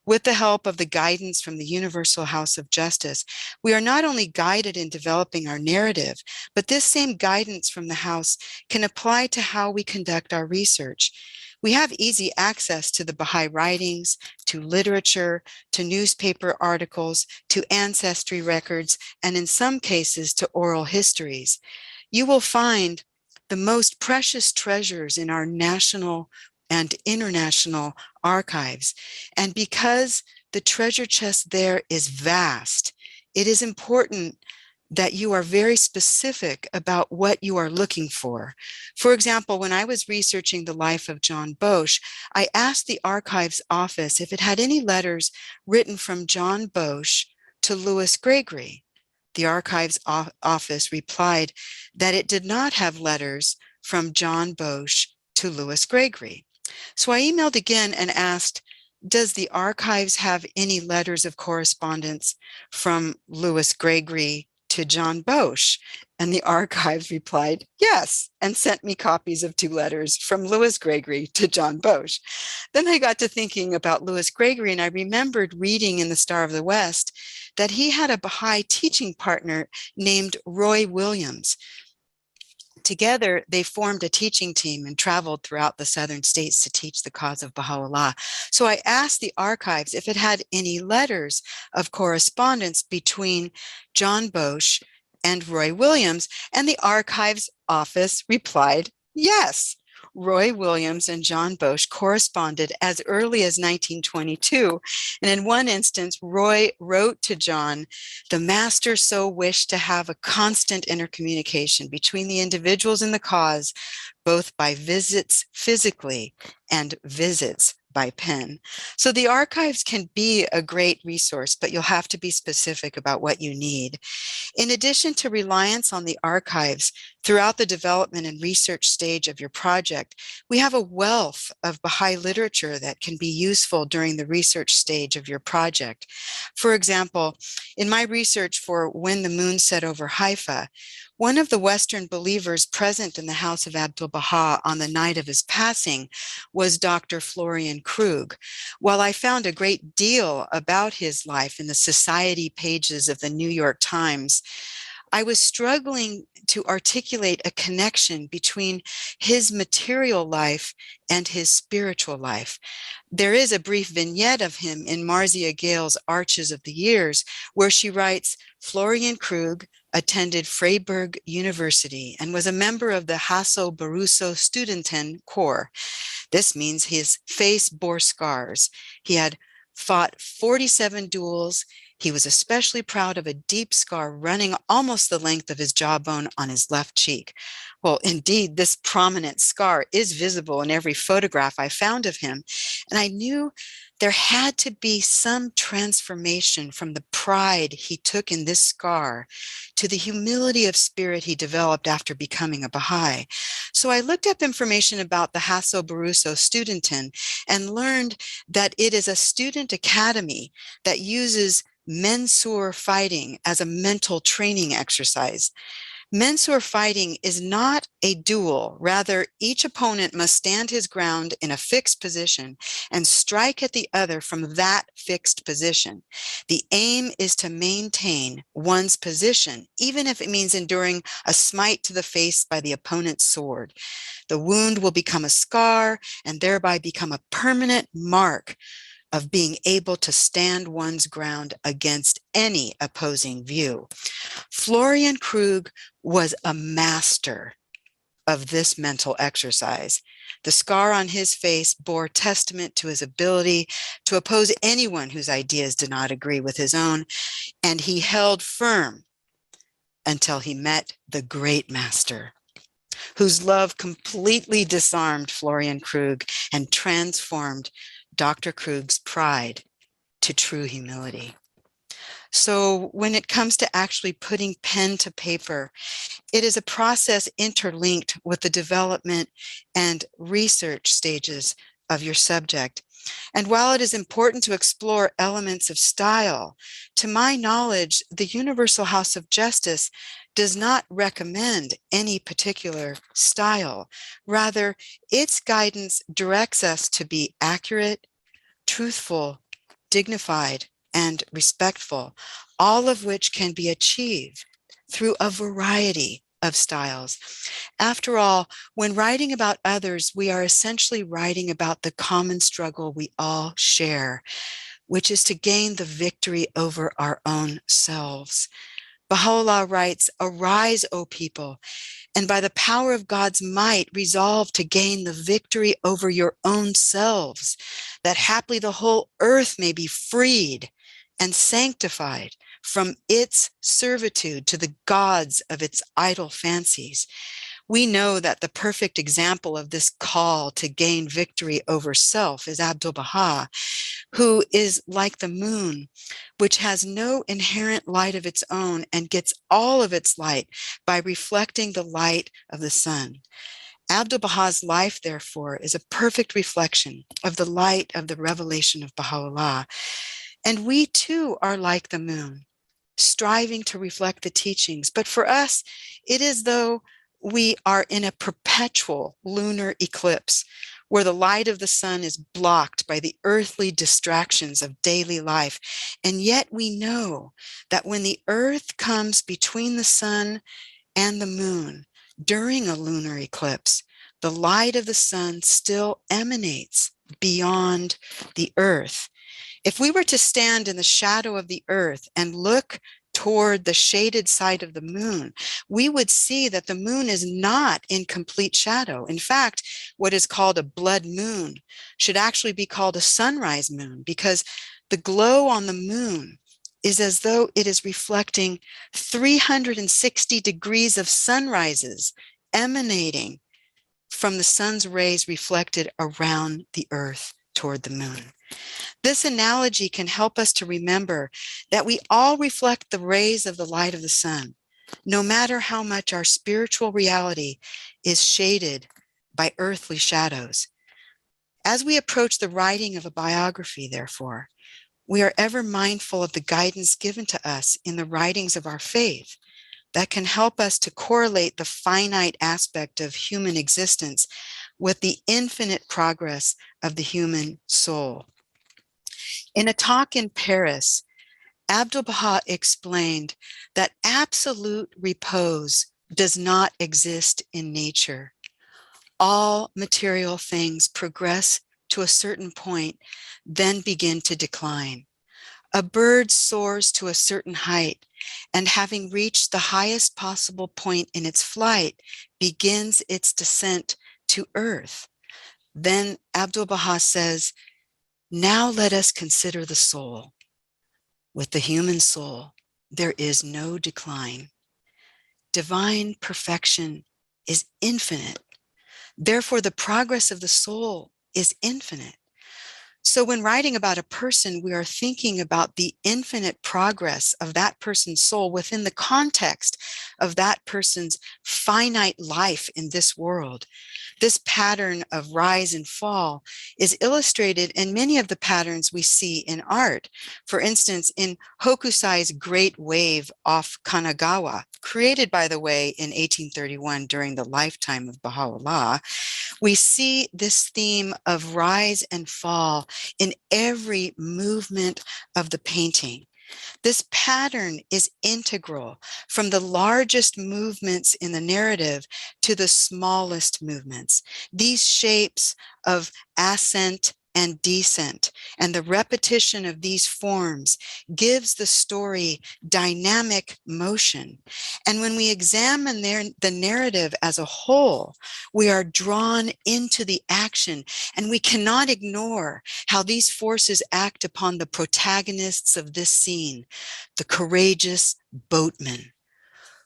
With the help of the guidance from the Universal House of Justice, we are not only guided in developing our narrative, but this same guidance from the House can apply to how we conduct our research. We have easy access to the Baha'i writings, to literature, to newspaper articles, to ancestry records, and in some cases to oral histories. You will find the most precious treasures in our national and international archives. And because the treasure chest there is vast, it is important that you are very specific about what you are looking for. For example, when I was researching the life of John Bosch, I asked the Archives Office if it had any letters written from John Bosch to Louis Gregory. The Archives Office replied that it did not have letters from John Bosch to Louis Gregory. So I emailed again and asked, does the Archives have any letters of correspondence from Louis Gregory to John Bosch? And the Archives replied, yes, and sent me copies of 2 letters from Louis Gregory to John Bosch. Then I got to thinking about Louis Gregory, and I remembered reading in the Star of the West that he had a Baha'i teaching partner named Roy Williams. Together, they formed a teaching team and traveled throughout the southern states to teach the cause of Baha'u'llah. So I asked the Archives if it had any letters of correspondence between John Bosch and Roy Williams, and the Archives Office replied, yes. Roy Williams and John Bosch corresponded as early as 1922, and in one instance, Roy wrote to John, the master so wished to have a constant intercommunication between the individuals in the cause, both by visits physically and visits by pen. So the archives can be a great resource, but you'll have to be specific about what you need. In addition to reliance on the archives throughout the development and research stage of your project, we have a wealth of Baha'i literature that can be useful during the research stage of your project. For example, in my research for When the Moon Set Over Haifa, one of the Western believers present in the house of Abdu'l-Baha on the night of his passing was Dr. Florian Krug. While I found a great deal about his life in the society pages of the New York Times, I was struggling to articulate a connection between his material life and his spiritual life. There is a brief vignette of him in Marcia Gale's Arches of the Years, where she writes, Florian Krug attended Freiburg University and was a member of the Hasso-Baruso Studenten Corps. This means his face bore scars. He had fought 47 duels. He was especially proud of a deep scar running almost the length of his jawbone on his left cheek. Well, indeed, this prominent scar is visible in every photograph I found of him. And I knew there had to be some transformation from the pride he took in this scar to the humility of spirit he developed after becoming a Baha'i. So I looked up information about the Hasso-Baruso Studenten and learned that it is a student academy that uses Mensur fighting as a mental training exercise. Mensur fighting is not a duel. Rather, each opponent must stand his ground in a fixed position and strike at the other from that fixed position. The aim is to maintain one's position, even if it means enduring a smite to the face by the opponent's sword. The wound will become a scar and thereby become a permanent mark of being able to stand one's ground against any opposing view. Florian Krug was a master of this mental exercise. The scar on his face bore testament to his ability to oppose anyone whose ideas did not agree with his own, and he held firm until he met the great master, whose love completely disarmed Florian Krug and transformed Dr. Krug's pride to true humility. So when it comes to actually putting pen to paper, it is a process interlinked with the development and research stages of your subject. And while it is important to explore elements of style, to my knowledge, the Universal House of Justice does not recommend any particular style. Rather, its guidance directs us to be accurate, truthful, dignified, and respectful, all of which can be achieved through a variety of styles. After all, when writing about others, we are essentially writing about the common struggle we all share, which is to gain the victory over our own selves. Baha'u'llah writes, "Arise, O people, and by the power of God's might, resolve to gain the victory over your own selves, that haply the whole earth may be freed and sanctified from its servitude to the gods of its idle fancies." We know that the perfect example of this call to gain victory over self is Abdu'l-Baha, who is like the moon, which has no inherent light of its own and gets all of its light by reflecting the light of the sun. Abdu'l-Baha's life, therefore, is a perfect reflection of the light of the revelation of Baha'u'llah. And we too are like the moon, striving to reflect the teachings. But for us, it is though we are in a perpetual lunar eclipse, where the light of the sun is blocked by the earthly distractions of daily life. And yet we know that when the earth comes between the sun and the moon during a lunar eclipse, the light of the sun still emanates beyond the earth. If we were to stand in the shadow of the earth and look toward the shaded side of the moon, we would see that the moon is not in complete shadow. In fact, what is called a blood moon should actually be called a sunrise moon, because the glow on the moon is as though it is reflecting 360 degrees of sunrises emanating from the sun's rays reflected around the earth toward the moon. This analogy can help us to remember that we all reflect the rays of the light of the sun, no matter how much our spiritual reality is shaded by earthly shadows. As we approach the writing of a biography, therefore, we are ever mindful of the guidance given to us in the writings of our faith that can help us to correlate the finite aspect of human existence with the infinite progress of the human soul. In a talk in Paris, Abdu'l-Baha explained that absolute repose does not exist in nature. All material things progress to a certain point, then begin to decline. A bird soars to a certain height, and having reached the highest possible point in its flight, begins its descent to earth. Then Abdu'l-Baha says, "Now let us consider the soul. With the human soul, there is no decline. Divine perfection is infinite. Therefore, the progress of the soul is infinite." So when writing about a person, we are thinking about the infinite progress of that person's soul within the context of that person's finite life in this world. This pattern of rise and fall is illustrated in many of the patterns we see in art. For instance, in Hokusai's Great Wave off Kanagawa, created, by the way, in 1831 during the lifetime of Baha'u'llah, we see this theme of rise and fall in every movement of the painting. This pattern is integral from the largest movements in the narrative to the smallest movements. These shapes of ascent and descent and the repetition of these forms gives the story dynamic motion. And when we examine the narrative as a whole, we are drawn into the action, and we cannot ignore how these forces act upon the protagonists of this scene, the courageous boatmen,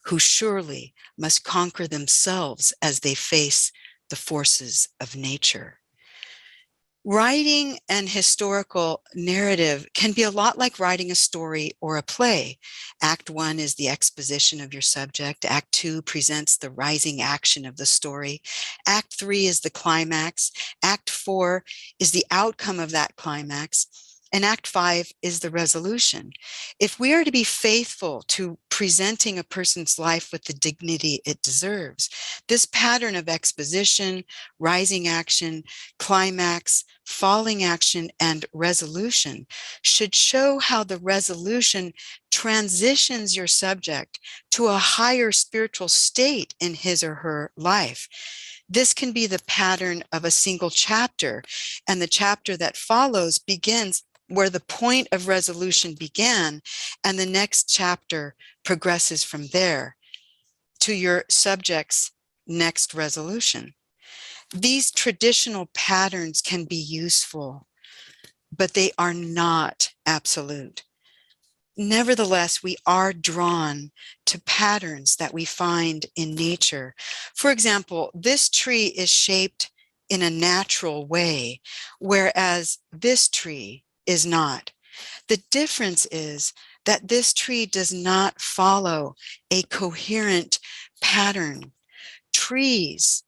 who surely must conquer themselves as they face the forces of nature. Writing an historical narrative can be a lot like writing a story or a play. Act 1 is the exposition of your subject. Act 2 presents the rising action of the story. Act 3 is the climax. Act 4 is the outcome of that climax. And Act 5 is the resolution. If we are to be faithful to presenting a person's life with the dignity it deserves, this pattern of exposition, rising action, climax, falling action, and resolution should show how the resolution transitions your subject to a higher spiritual state in his or her life. This can be the pattern of a single chapter, and the chapter that follows begins where the point of resolution began, and the next chapter progresses from there to your subject's next resolution. These traditional patterns can be useful, but they are not absolute. Nevertheless, we are drawn to patterns that we find in nature. For example, this tree is shaped in a natural way, whereas this tree is not. The difference is that this tree does not follow a coherent pattern. Trees,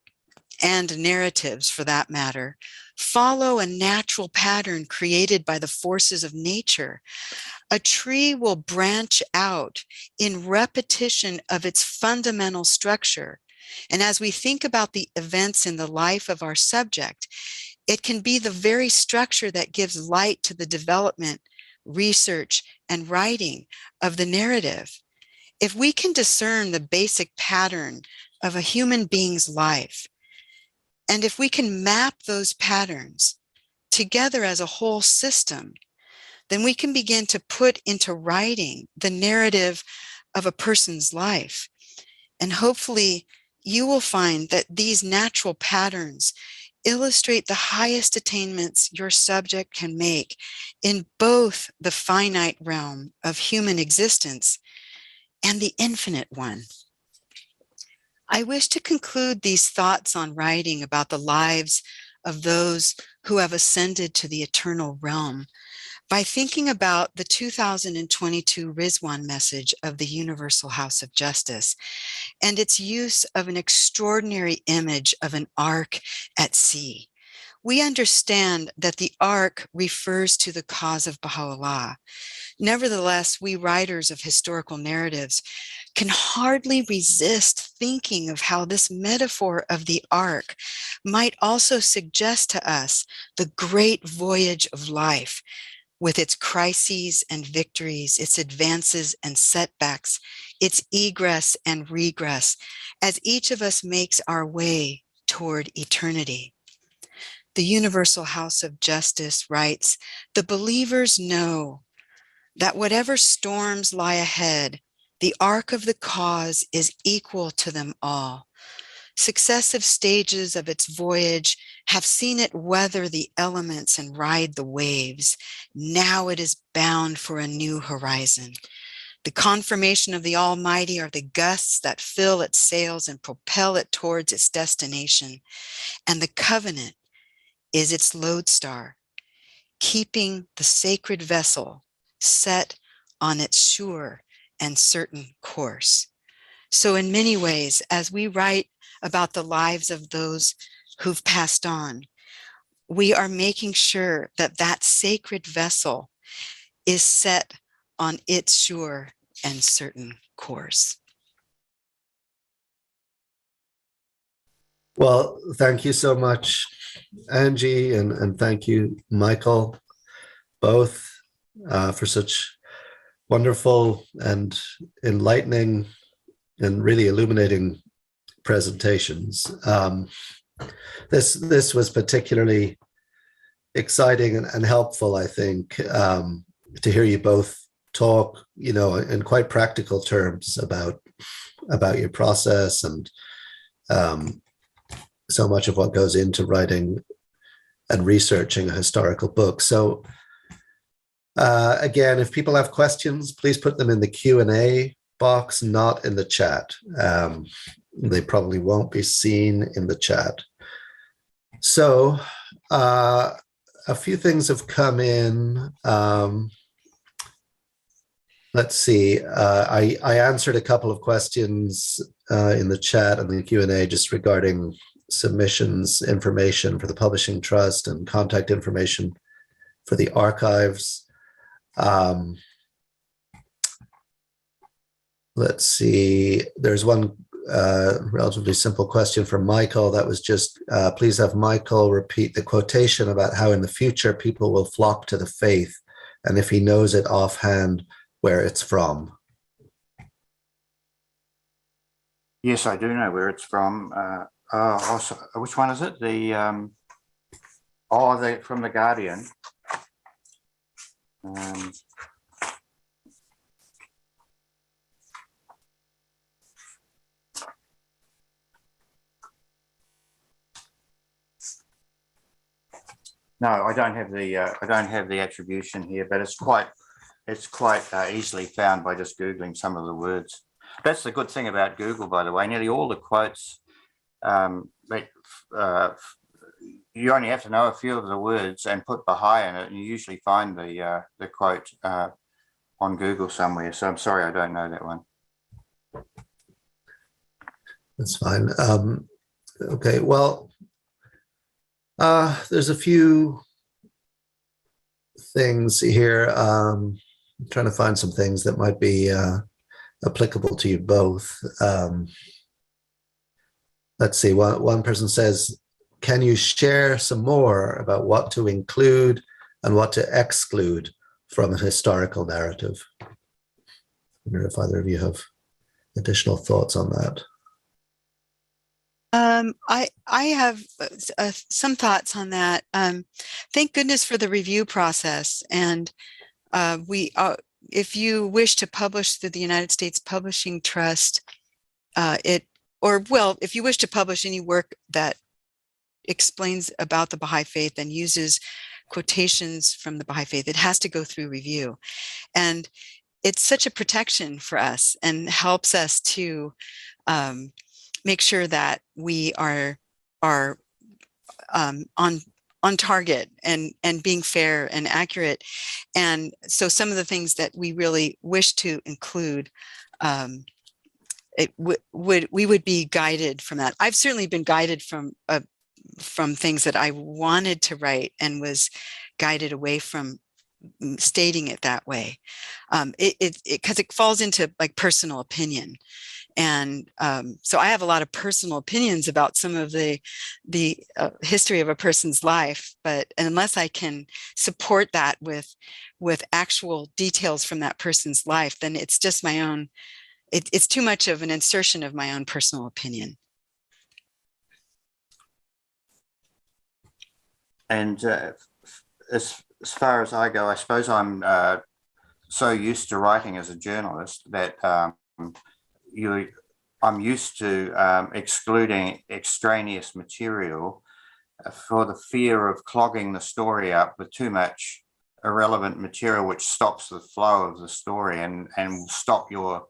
and narratives for that matter, follow a natural pattern created by the forces of nature. A tree will branch out in repetition of its fundamental structure. And as we think about the events in the life of our subject, it can be the very structure that gives light to the development, research, and writing of the narrative. If we can discern the basic pattern of a human being's life, and if we can map those patterns together as a whole system, then we can begin to put into writing the narrative of a person's life. And hopefully you will find that these natural patterns illustrate the highest attainments your subject can make in both the finite realm of human existence and the infinite one. I wish to conclude these thoughts on writing about the lives of those who have ascended to the eternal realm by thinking about the 2022 Rizwan message of the Universal House of Justice and its use of an extraordinary image of an ark at sea. We understand that the ark refers to the cause of Baha'u'llah. Nevertheless, we writers of historical narratives can hardly resist thinking of how this metaphor of the ark might also suggest to us the great voyage of life, with its crises and victories, its advances and setbacks, its egress and regress, as each of us makes our way toward eternity. The Universal House of Justice writes, "The believers know that whatever storms lie ahead, the arc of the cause is equal to them all. Successive stages of its voyage have seen it weather the elements and ride the waves. Now it is bound for a new horizon. The confirmation of the Almighty are the gusts that fill its sails and propel it towards its destination. And the covenant is its lodestar, keeping the sacred vessel set on its sure and certain course." So in many ways, as we write about the lives of those who've passed on, we are making sure that that sacred vessel is set on its sure and certain course. Well, thank you so much, Angie, and thank you, Michael, both for such wonderful and enlightening and really illuminating presentations. This was particularly exciting and helpful, I think, to hear you both talk, in quite practical terms about your process and so much of what goes into writing and researching a historical book. So again, if people have questions, please put them in the Q&A box, not in the chat. They probably won't be seen in the chat. So a few things have come in. Let's see. I answered a couple of questions in the chat and the Q&A just regarding submissions information for the Publishing Trust and contact information for the archives. Let's see. There's one relatively simple question from Michael that was just, please have Michael repeat the quotation about how in the future people will flock to the faith, and if he knows it offhand, where it's from. Yes, I do know where it's from. Also, which one is it? The from the Guardian. No, I don't have the attribution here, but it's quite easily found by just Googling some of the words. That's the good thing about Google, by the way. Nearly all the quotes, you only have to know a few of the words and put Baha'i in it, and you usually find the quote on Google somewhere. So I'm sorry, I don't know that one. That's fine. Okay, well, there's a few things here. I'm trying to find some things that might be applicable to you both. Let's see, one person says, can you share some more about what to include and what to exclude from a historical narrative? I wonder if either of you have additional thoughts on that. I have some thoughts on that. Thank goodness for the review process. And if you wish to publish through the United States Publishing Trust, if you wish to publish any work that explains about the Baha'i Faith and uses quotations from the Baha'i Faith, it has to go through review. And it's such a protection for us and helps us to make sure that we are on target and being fair and accurate. And so some of the things that we really wish to include, we would be guided from that. I've certainly been guided from things that I wanted to write and was guided away from stating it that way, because it falls into like personal opinion. And so I have a lot of personal opinions about some of the history of a person's life, but unless I can support that with actual details from that person's life, then it's just my own, it's too much of an insertion of my own personal opinion. And as far as I go, I suppose I'm so used to writing as a journalist that I'm used to excluding extraneous material for the fear of clogging the story up with too much irrelevant material, which stops the flow of the story and will stop your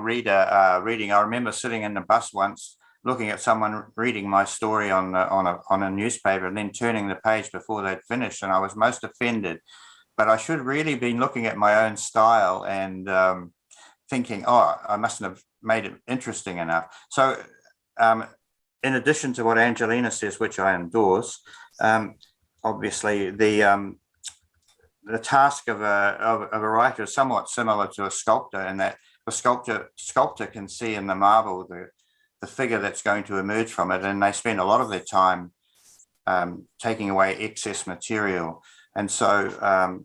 reader reading. I remember sitting in the bus once, looking at someone reading my story on a newspaper and then turning the page before they'd finished, and I was most offended. But I should really been looking at my own style and thinking, oh, I mustn't have made it interesting enough. So in addition to what Angelina says, which I endorse, obviously the task of a writer is somewhat similar to a sculptor, in that the sculptor can see in the marble the figure that's going to emerge from it, and they spend a lot of their time taking away excess material. And so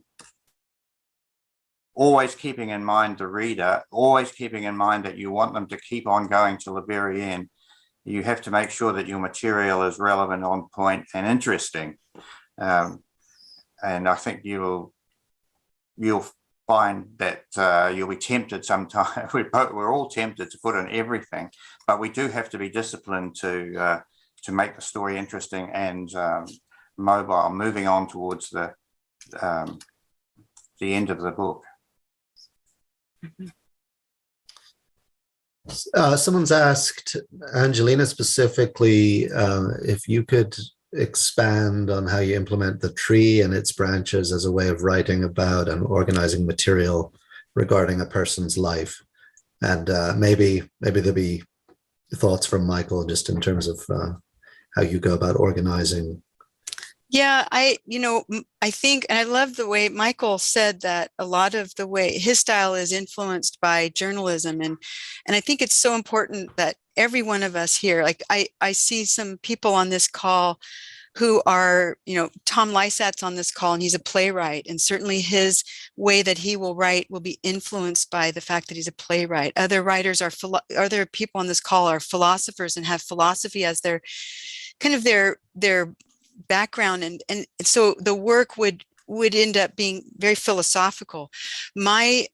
always keeping in mind the reader, always keeping in mind that you want them to keep on going till the very end, you have to make sure that your material is relevant, on point, and interesting. And I think you'll find that you'll be tempted sometimes. We're all tempted to put in everything, but we do have to be disciplined to make the story interesting and mobile, moving on towards the end of the book. Someone's asked Angelina specifically if you could expand on how you implement the tree and its branches as a way of writing about and organizing material regarding a person's life. And maybe there'll be thoughts from Michael just in terms of how you go about organizing. Yeah, I think, and I love the way Michael said that a lot of the way his style is influenced by journalism. And I think it's so important that every one of us here, like I see some people on this call who are, Tom Lysat's on this call, and he's a playwright, and certainly his way that he will write will be influenced by the fact that he's a playwright. Other writers are, other people on this call are philosophers and have philosophy as their kind of their background, and so the work would end up being very philosophical. My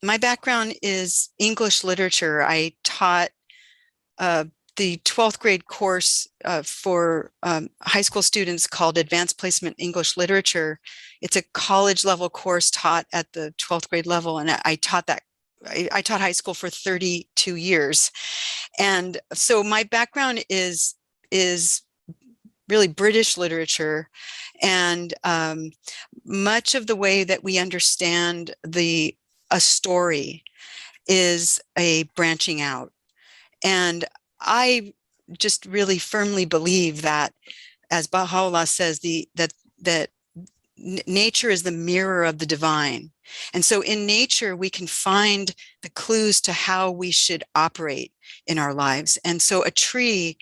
background is English literature. I taught the 12th grade course for high school students called Advanced Placement English Literature. It's a college level course taught at the 12th grade level, and I taught that. I taught high school for 32 years, and so my background is really British literature, and much of the way that we understand a story is a branching out. And I just really firmly believe that, as Baha'u'llah says, that nature is the mirror of the divine. And so in nature, we can find the clues to how we should operate in our lives. And so a tree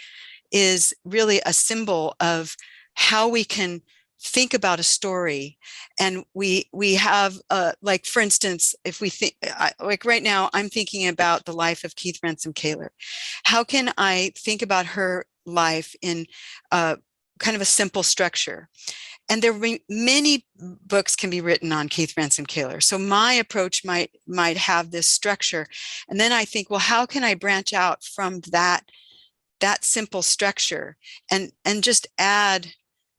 is really a symbol of how we can think about a story. And we have like, for instance, if we think like right now, I'm thinking about the life of Keith Ransom Kaler. How can I think about her life in kind of a simple structure? And there are many books can be written on Keith Ransom Kaler. So my approach might have this structure. And then I think, well, how can I branch out from that simple structure and just add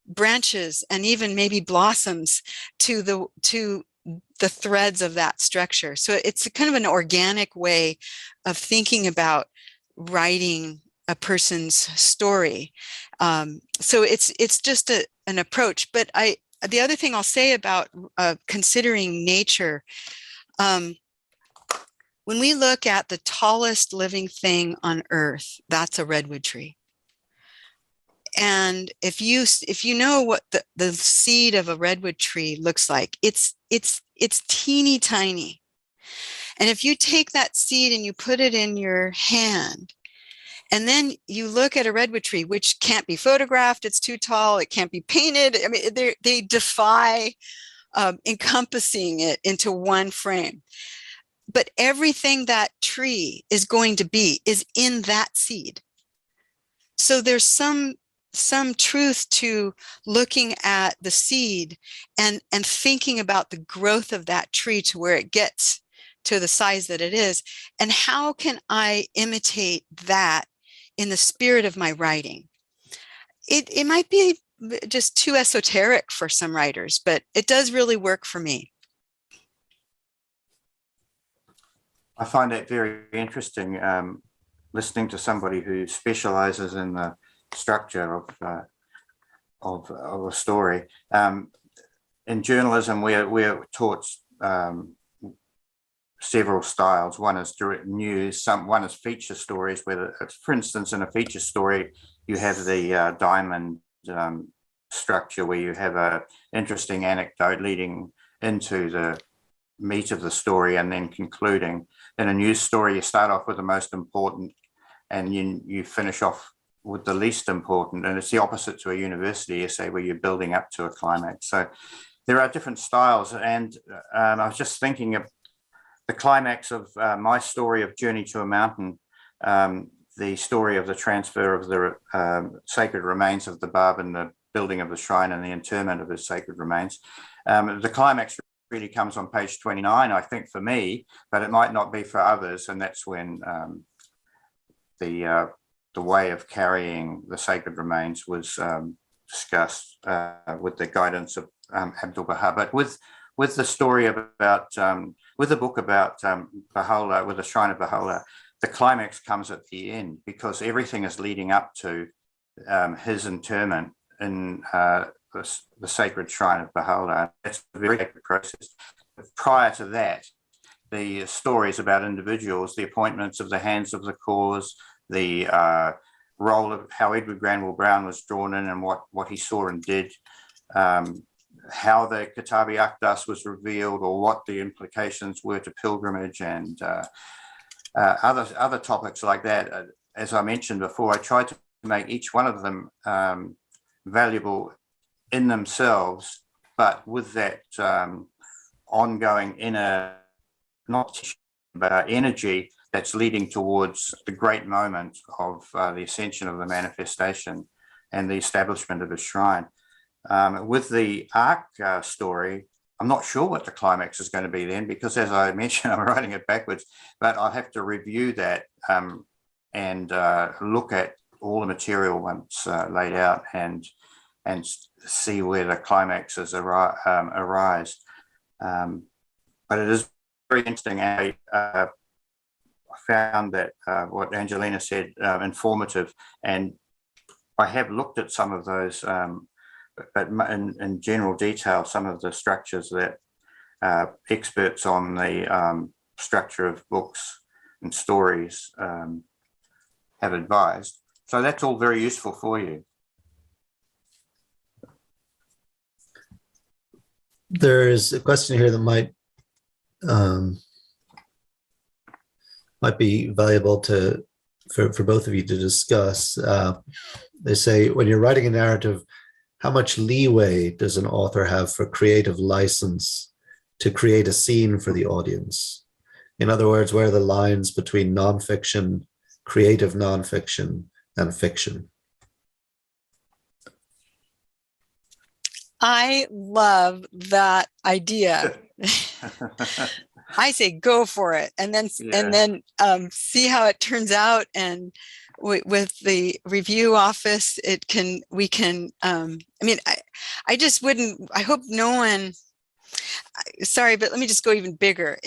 branches and even maybe blossoms to the threads of that structure? So it's kind of an organic way of thinking about writing a person's story. So it's just an approach. But the other thing I'll say about considering nature, when we look at the tallest living thing on earth, that's a redwood tree. And if you know what the seed of a redwood tree looks like, it's teeny tiny. And if you take that seed and you put it in your hand, and then you look at a redwood tree, which can't be photographed, it's too tall, it can't be painted. I mean, they defy encompassing it into one frame. But everything that tree is going to be is in that seed. So there's some truth to looking at the seed and thinking about the growth of that tree to where it gets to the size that it is. And how can I imitate that in the spirit of my writing? It might be just too esoteric for some writers, but it does really work for me. I find that very interesting, listening to somebody who specializes in the structure of a story. In journalism, we're taught several styles. One is direct news, one is feature stories, where, for instance, in a feature story, you have the diamond structure where you have an interesting anecdote leading into the meat of the story and then concluding. In a news story, you start off with the most important and you finish off with the least important. And it's the opposite to a university essay where you're building up to a climax. So there are different styles. And I was just thinking of the climax of my story of Journey to a Mountain, the story of the transfer of the sacred remains of the Bab and the building of the shrine and the interment of his sacred remains. The climax really comes on page 29, I think, for me, but it might not be for others. And that's when the way of carrying the sacred remains was discussed with the guidance of Abdul Baha. But with the story about, with the book about Baha'u'llah, with the Shrine of Baha'u'llah, the climax comes at the end because everything is leading up to his interment in the sacred shrine of Baha'u'llah. That's a very sacred process. Prior to that, the stories about individuals, the appointments of the hands of the cause, the role of how Edward Granville Brown was drawn in and what he saw and did, how the Kitab-i Aqdas was revealed, or what the implications were to pilgrimage, and other topics like that. As I mentioned before, I tried to make each one of them valuable in themselves, but with that ongoing inner, not but energy that's leading towards the great moment of the ascension of the manifestation and the establishment of the shrine. With the Ark story, I'm not sure what the climax is going to be then, because as I mentioned, I'm writing it backwards, but I'll have to review that and look at all the material once laid out and see where the climaxes arise. But it is very interesting. I found that what Angelina said informative, and I have looked at some of those, but in general detail, some of the structures that experts on the structure of books and stories have advised. So that's all very useful for you. There's a question here that might be valuable for both of you to discuss. They say, when you're writing a narrative, how much leeway does an author have for creative license to create a scene for the audience? In other words, where are the lines between nonfiction, creative nonfiction, and fiction? I love that idea. I say go for it, and then see how it turns out. And with the review office, we can. I mean, I just wouldn't. I hope no one. Sorry, but let me just go even bigger.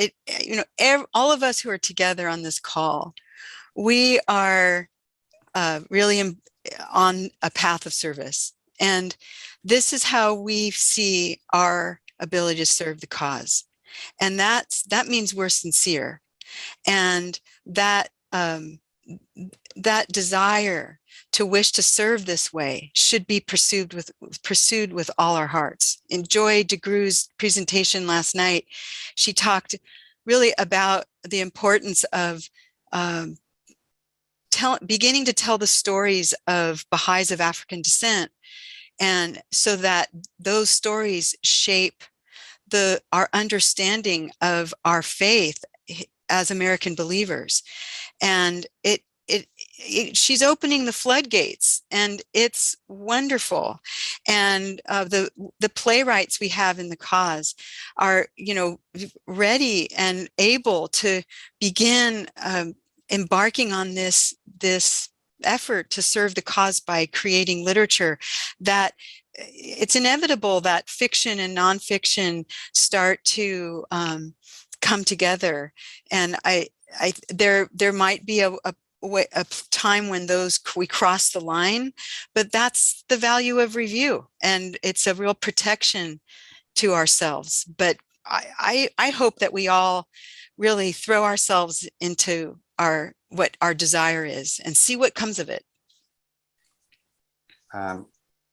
All of us who are together on this call, we are really on a path of service, and this is how we see our ability to serve the cause. And that means we're sincere, and that desire to wish to serve this way should be pursued with all our hearts. In Joy DeGrew's presentation last night, she talked really about the importance of beginning to tell the stories of Baha'is of African descent, and so that those stories shape our understanding of our faith as American believers. And she's opening the floodgates, and it's wonderful. And the playwrights we have in the cause are, ready and able to begin embarking on this effort to serve the cause by creating literature that it's inevitable that fiction and nonfiction start to come together. And there might be a time when we cross the line, but that's the value of review, and it's a real protection to ourselves. But I hope that we all really throw ourselves into what our desire is and see what comes of it.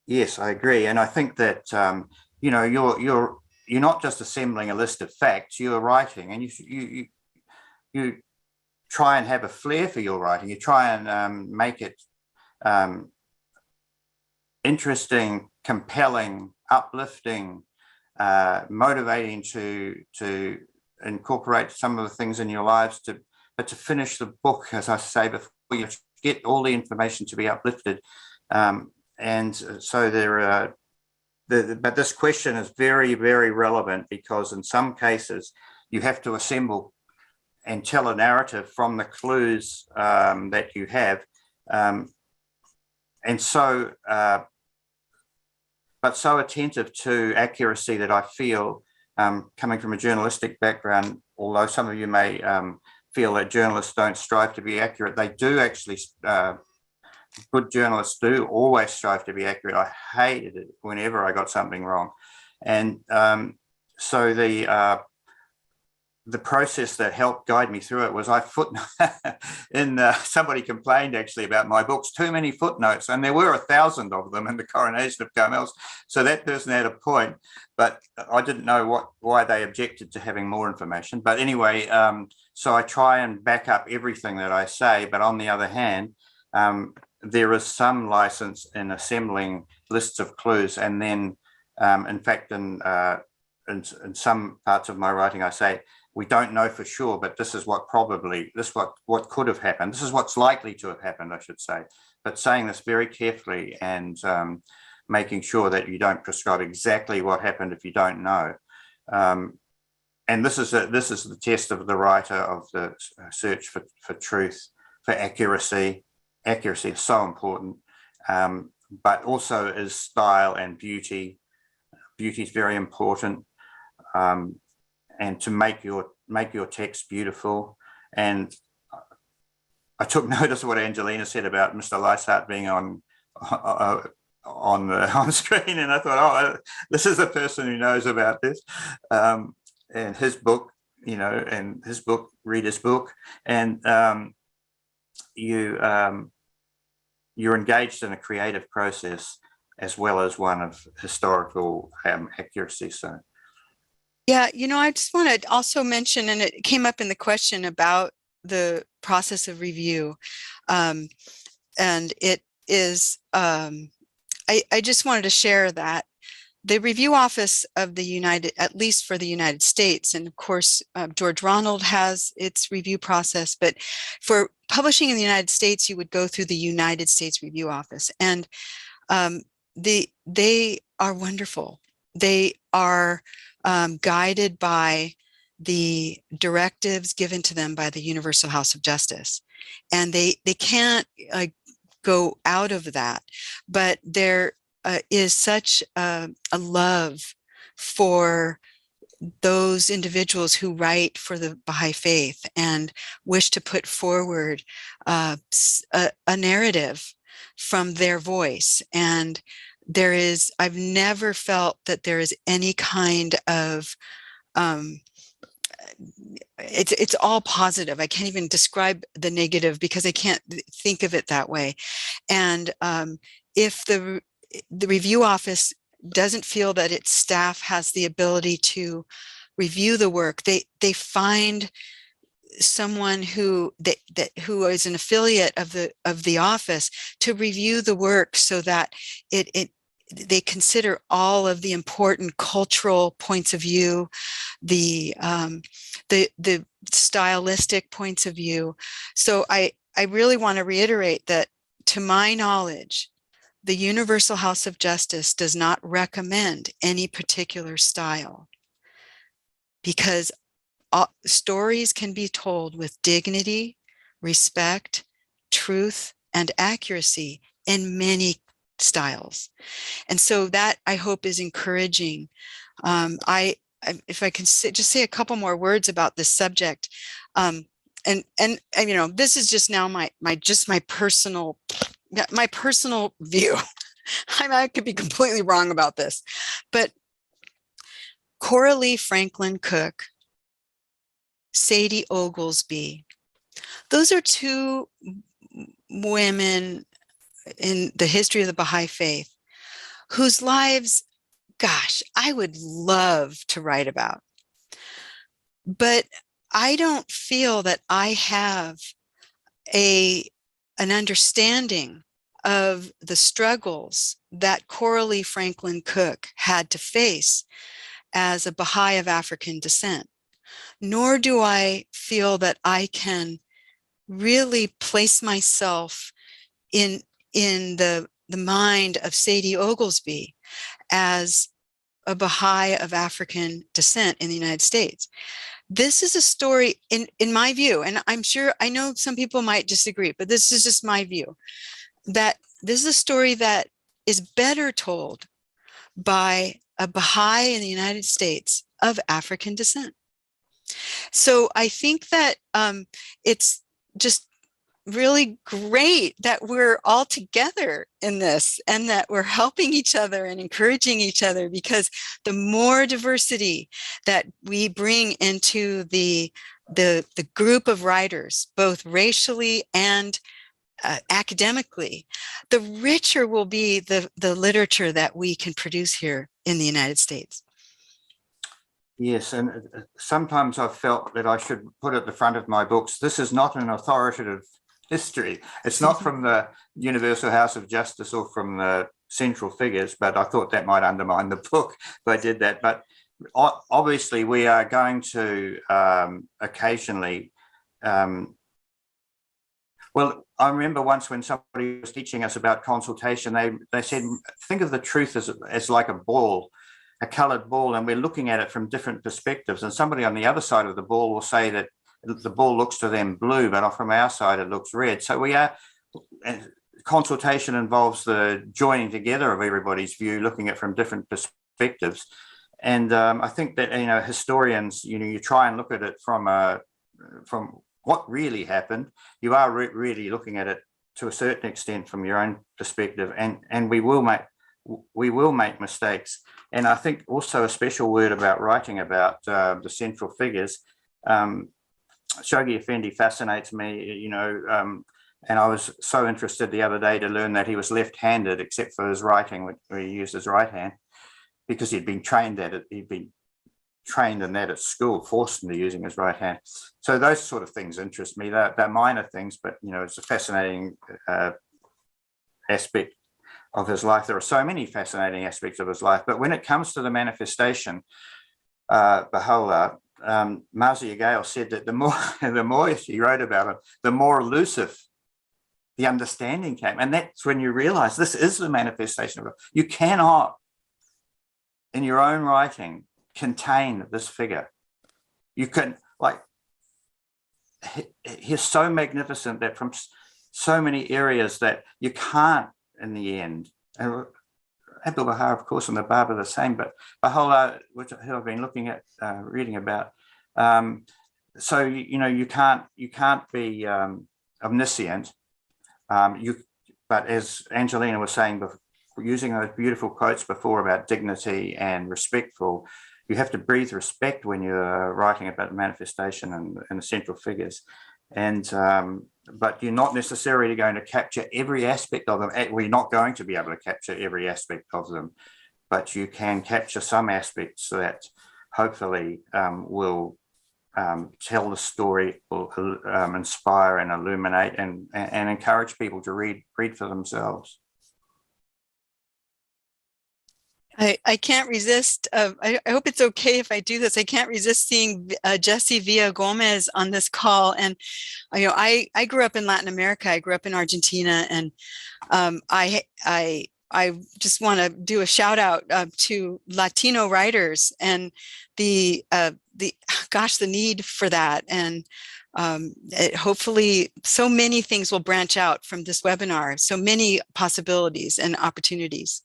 Yes, I agree, and I think that you're not just assembling a list of facts. You're writing, and you try and have a flair for your writing. You try and make it interesting, compelling, uplifting, motivating to incorporate some of the things in your lives. But to finish the book, as I say before, you get all the information to be uplifted. And so but this question is very, very relevant, because in some cases you have to assemble and tell a narrative from the clues that you have. But so attentive to accuracy that I feel, coming from a journalistic background, although some of you may feel that journalists don't strive to be accurate, they do actually good journalists do always strive to be accurate. I hated it whenever I got something wrong. And so the process that helped guide me through it was I footnote in somebody complained actually about my books, too many footnotes, and there were 1,000 of them in the Coronation of Carmels. So that person had a point, but I didn't know why they objected to having more information. But anyway, so I try and back up everything that I say, but on the other hand, there is some license in assembling lists of clues, and then in fact in some parts of my writing I say, we don't know for sure, but this is what what could have happened. This is what's likely to have happened, I should say. But saying this very carefully and making sure that you don't prescribe exactly what happened if you don't know. And this is the test of the writer of the search for truth, for accuracy. Accuracy is so important, but also is style and beauty. Beauty is very important. And to make your text beautiful. And I took notice of what Angelina said about Mr. Lysart being on screen, and I thought, oh, this is a person who knows about this, and his book, and his book, read his book, and you're engaged in a creative process as well as one of historical accuracy. So. Yeah, I just want to also mention, and it came up in the question about the process of review. And it is, I just wanted to share that the review office of the at least for the United States, and of course, George Ronald has its review process, but for publishing in the United States, you would go through the United States Review Office. And they are wonderful. They are guided by the directives given to them by the Universal House of Justice. And they can't go out of that, but there is such a love for those individuals who write for the Baha'i Faith and wish to put forward a narrative from their voice. And I've never felt that there is any kind of, it's all positive. I can't even describe the negative because I can't think of it that way. And if the review office doesn't feel that its staff has the ability to review the work, they find someone who is an affiliate of the office to review the work, so that they consider all of the important cultural points of view, the stylistic points of view. So I really want to reiterate that, to my knowledge, the Universal House of Justice does not recommend any particular style, because stories can be told with dignity, respect, truth, and accuracy in many styles. And so that, I hope, is encouraging. If I can just say a couple more words about this subject, and this is just now my personal view. I could be completely wrong about this, but Coralie Franklin Cook, Sadie Oglesby, those are two women in the history of the Baha'i Faith whose lives, gosh, I would love to write about. But I don't feel that I have an understanding of the struggles that Coralie Franklin Cook had to face as a Baha'i of African descent. Nor do I feel that I can really place myself in the mind of Sadie Oglesby as a Baha'i of African descent in the United States. This is a story, in my view, and I know some people might disagree, but this is just my view, that this is a story that is better told by a Baha'i in the United States of African descent. So I think that it's just really great that we're all together in this, and that we're helping each other and encouraging each other, because the more diversity that we bring into the group of writers, both racially and academically, the richer will be the literature that we can produce here in the United States. Yes, and sometimes I've felt that I should put at the front of my books, this is not an authoritative history. It's not from the Universal House of Justice or from the central figures, but I thought that might undermine the book if I did that. But obviously we are going to occasionally, well, I remember once when somebody was teaching us about consultation, they said, think of the truth as like a ball, a coloured ball, and we're looking at it from different perspectives. And somebody on the other side of the ball will say that the ball looks to them blue, but from our side it looks red. So consultation involves the joining together of everybody's view, looking at it from different perspectives. And I think that, historians, you try and look at it from what really happened. You are really looking at it to a certain extent from your own perspective, and we will make mistakes. And I think also a special word about writing about the central figures. Shoghi Effendi fascinates me, and I was so interested the other day to learn that he was left-handed, except for his writing, where he used his right hand, because he'd been trained at it. He'd been trained in that at school, forced into using his right hand. So those sort of things interest me. They're minor things, but it's a fascinating aspect of his life. There are so many fascinating aspects of his life, but when it comes to the manifestation, Baha'u'llah, Marcia Gale said that the more she wrote about it, the more elusive the understanding came. And that's when you realize this is the manifestation of it. You cannot, in your own writing, contain this figure. You can, he's so magnificent that from so many areas that you can't, in the end. And Abdul Baha, of course, and the Bab are the same, but Baha'u'llah, which I've been looking at, reading about. So you can't be omniscient. But as Angelina was saying, using those beautiful quotes before about dignity and respectful, you have to breathe respect when you're writing about the manifestation and the central figures. And but you're not necessarily going to capture every aspect of them. We're not going to be able to capture every aspect of them, but you can capture some aspects that hopefully will tell the story, will inspire and illuminate and encourage people to read for themselves. I can't resist. I hope it's okay if I do this. I can't resist seeing Jesse Villa Gomez on this call. And I grew up in Latin America. I grew up in Argentina, and I just want to do a shout out to Latino writers and the need for that. And hopefully, so many things will branch out from this webinar. So many possibilities and opportunities.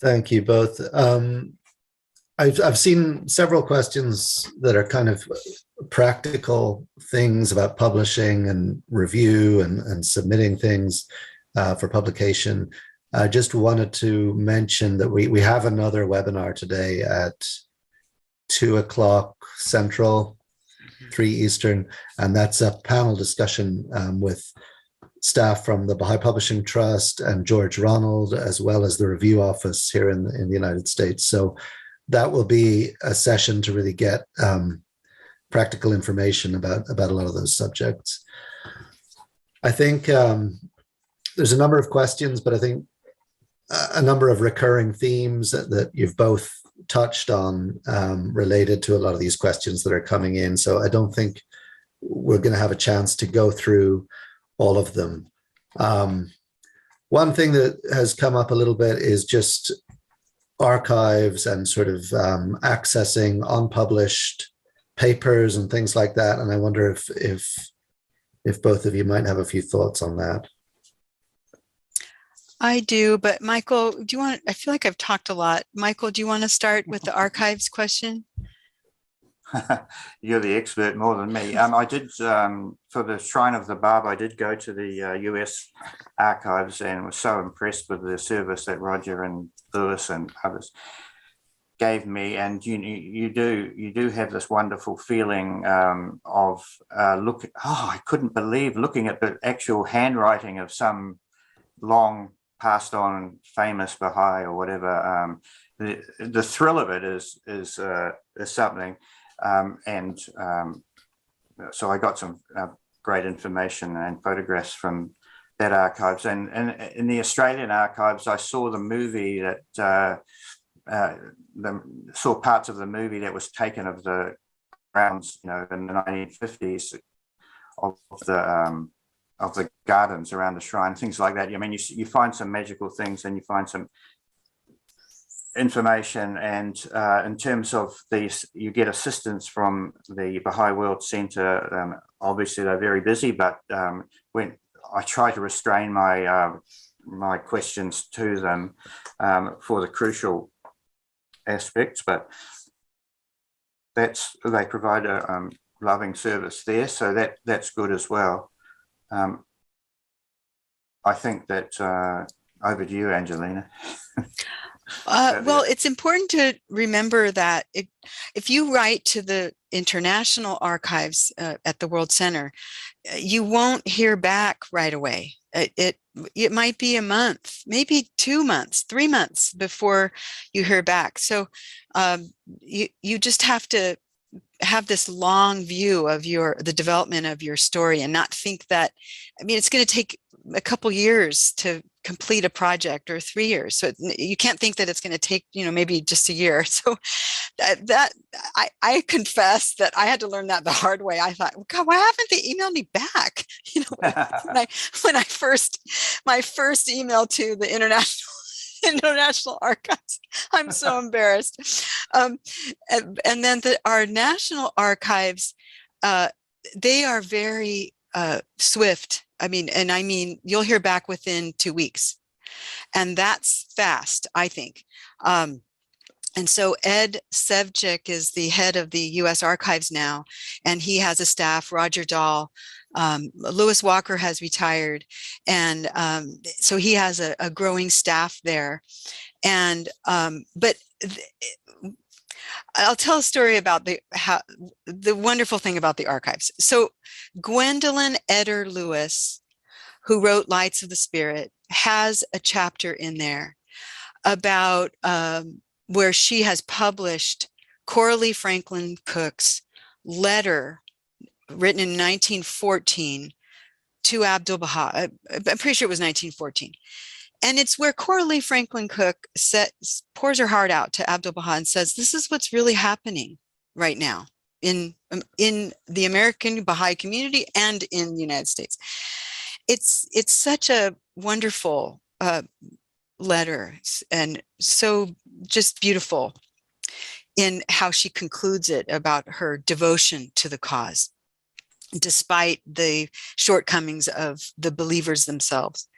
Thank you both. I've seen several questions that are kind of practical things about publishing and review and submitting things for publication. I just wanted to mention that we have another webinar today at 2:00 Central, 3 Eastern, and that's a panel discussion with staff from the Baha'i Publishing Trust and George Ronald, as well as the review office here in the United States. So that will be a session to really get practical information about a lot of those subjects. I think there's a number of questions, but I think a number of recurring themes that you've both touched on related to a lot of these questions that are coming in. So I don't think we're going to have a chance to go through all of them. One thing that has come up a little bit is just archives and sort of accessing unpublished papers and things like that. And I wonder if both of you might have a few thoughts on that. I do, but Michael, do you want, I feel like I've talked a lot. Michael, do you want to start with the archives question? You're the expert more than me. I did, for the Shrine of the Bab, I did go to the US archives and was so impressed with the service that Roger and Lewis and others gave me. And you do have this wonderful feeling of I couldn't believe looking at the actual handwriting of some long passed on famous Baha'i or whatever. The thrill of it is something. So I got some great information and photographs from that archives, and in the Australian archives, I saw the movie that saw parts of the movie that was taken of the grounds, in the 1950s of the gardens around the shrine, things like that. I mean, you find some magical things, and you find some information, and in terms of these, you get assistance from the Baha'i World Centre. Obviously, they're very busy, but when I try to restrain my questions to them for the crucial aspects, but they provide a loving service there, so that's good as well. I think that over to you, Angelina. Well, it's important to remember that if you write to the international archives at the World Center, you won't hear back right away. It might be a month, maybe 2 months, 3 months before you hear back. So you just have to have this long view of the development of your story, and not think that, I mean, it's going to take a couple years to complete a project, or 3 years. So you can't think that it's going to take, maybe just a year. So I confess that I had to learn that the hard way. I thought, God, why haven't they emailed me back? My first email to the international archives, I'm so embarrassed. And then our national archives, they are very swift. I mean, you'll hear back within 2 weeks, and that's fast, I think. And so Ed Sevcik is the head of the U.S. Archives now, and he has a staff. Roger Dahl, Lewis Walker has retired, and so he has a growing staff there. And I'll tell a story about the wonderful thing about the archives. So Gwendolyn Eder Lewis, who wrote Lights of the Spirit, has a chapter in there about where she has published Coralie Franklin Cook's letter written in 1914 to Abdul Baha. I'm pretty sure it was 1914. And it's where Coralie Franklin Cook pours her heart out to Abdul Baha and says, this is what's really happening right now in the American Baha'i community and in the United States. It's such a wonderful letter, and so just beautiful in how she concludes it about her devotion to the cause, despite the shortcomings of the believers themselves.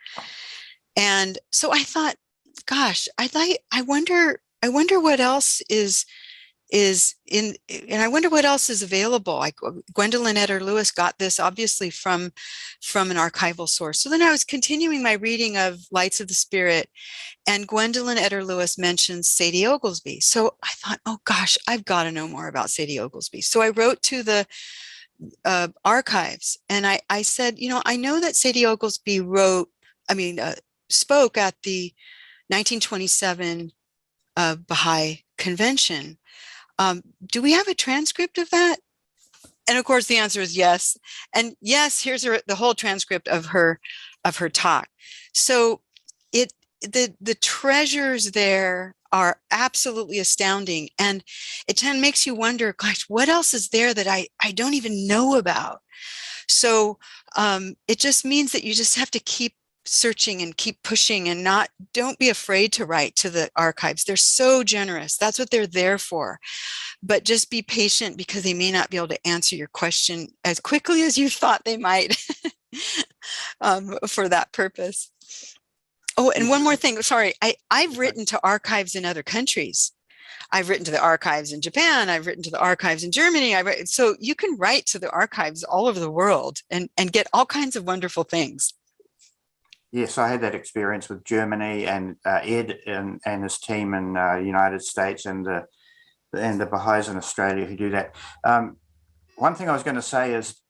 And so I thought, gosh, I wonder what else is in, and I wonder what else is available. Like Gwendolyn Eder Lewis got this obviously from an archival source. So then I was continuing my reading of Lights of the Spirit, and Gwendolyn Eder Lewis mentions Sadie Oglesby. So I thought, oh gosh, I've got to know more about Sadie Oglesby. So I wrote to the archives, and I said, I know that Sadie Oglesby spoke at the 1927 Baha'i Convention. Do we have a transcript of that? And of course, the answer is yes. And yes, here's the whole transcript of her talk. So the treasures there are absolutely astounding, and it kind of makes you wonder, gosh, what else is there that I don't even know about? So it just means that you just have to keep searching and keep pushing, and don't be afraid to write to the archives. They're so generous. That's what they're there for. But just be patient, because they may not be able to answer your question as quickly as you thought they might for that purpose. Oh, and one more thing. Sorry, I've written to archives in other countries. I've written to the archives in Japan. I've written to the archives in Germany. So you can write to the archives all over the world and get all kinds of wonderful things. Yes, I had that experience with Germany and Ed and his team in the United States and the Baha'is in Australia who do that. One thing I was going to say is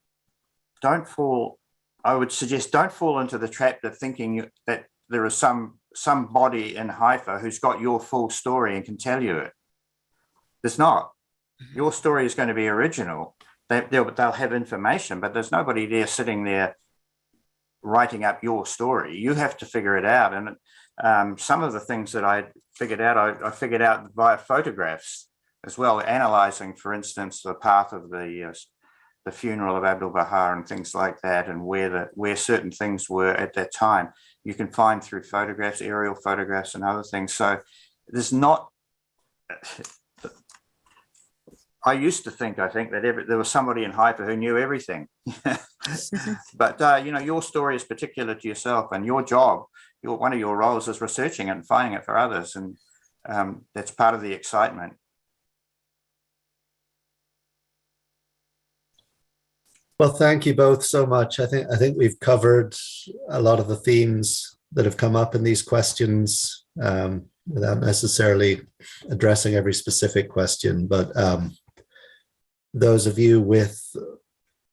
I would suggest don't fall into the trap of thinking that there is somebody in Haifa who's got your full story and can tell you it. There's not. Your story is going to be original. They'll have information, but there's nobody there sitting there writing up your story. You have to figure it out. And some of the things that I figured out via photographs as well, analyzing, for instance, the path of the funeral of Abdul Baha and things like that, and where certain things were at that time. You can find through photographs, aerial photographs, and other things. So there's not. I used to think, that there was somebody in Haifa who knew everything. But, your story is particular to yourself, and your job, one of your roles is researching it and finding it for others. And that's part of the excitement. Well, thank you both so much. I think we've covered a lot of the themes that have come up in these questions without necessarily addressing every specific question, but those of you with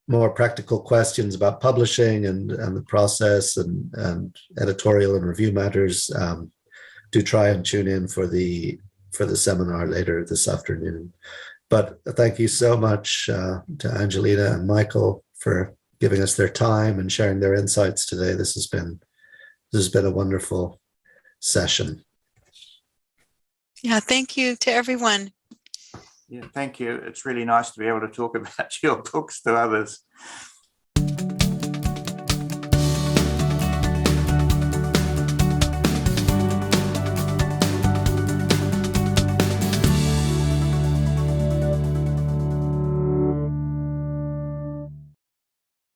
more practical questions about publishing and the process and editorial and review matters, do try and tune in for the seminar later this afternoon. But thank you so much to Angelina and Michael for giving us their time and sharing their insights today. This has been a wonderful session. Yeah, thank you to everyone. Yeah, thank you. It's really nice to be able to talk about your books to others.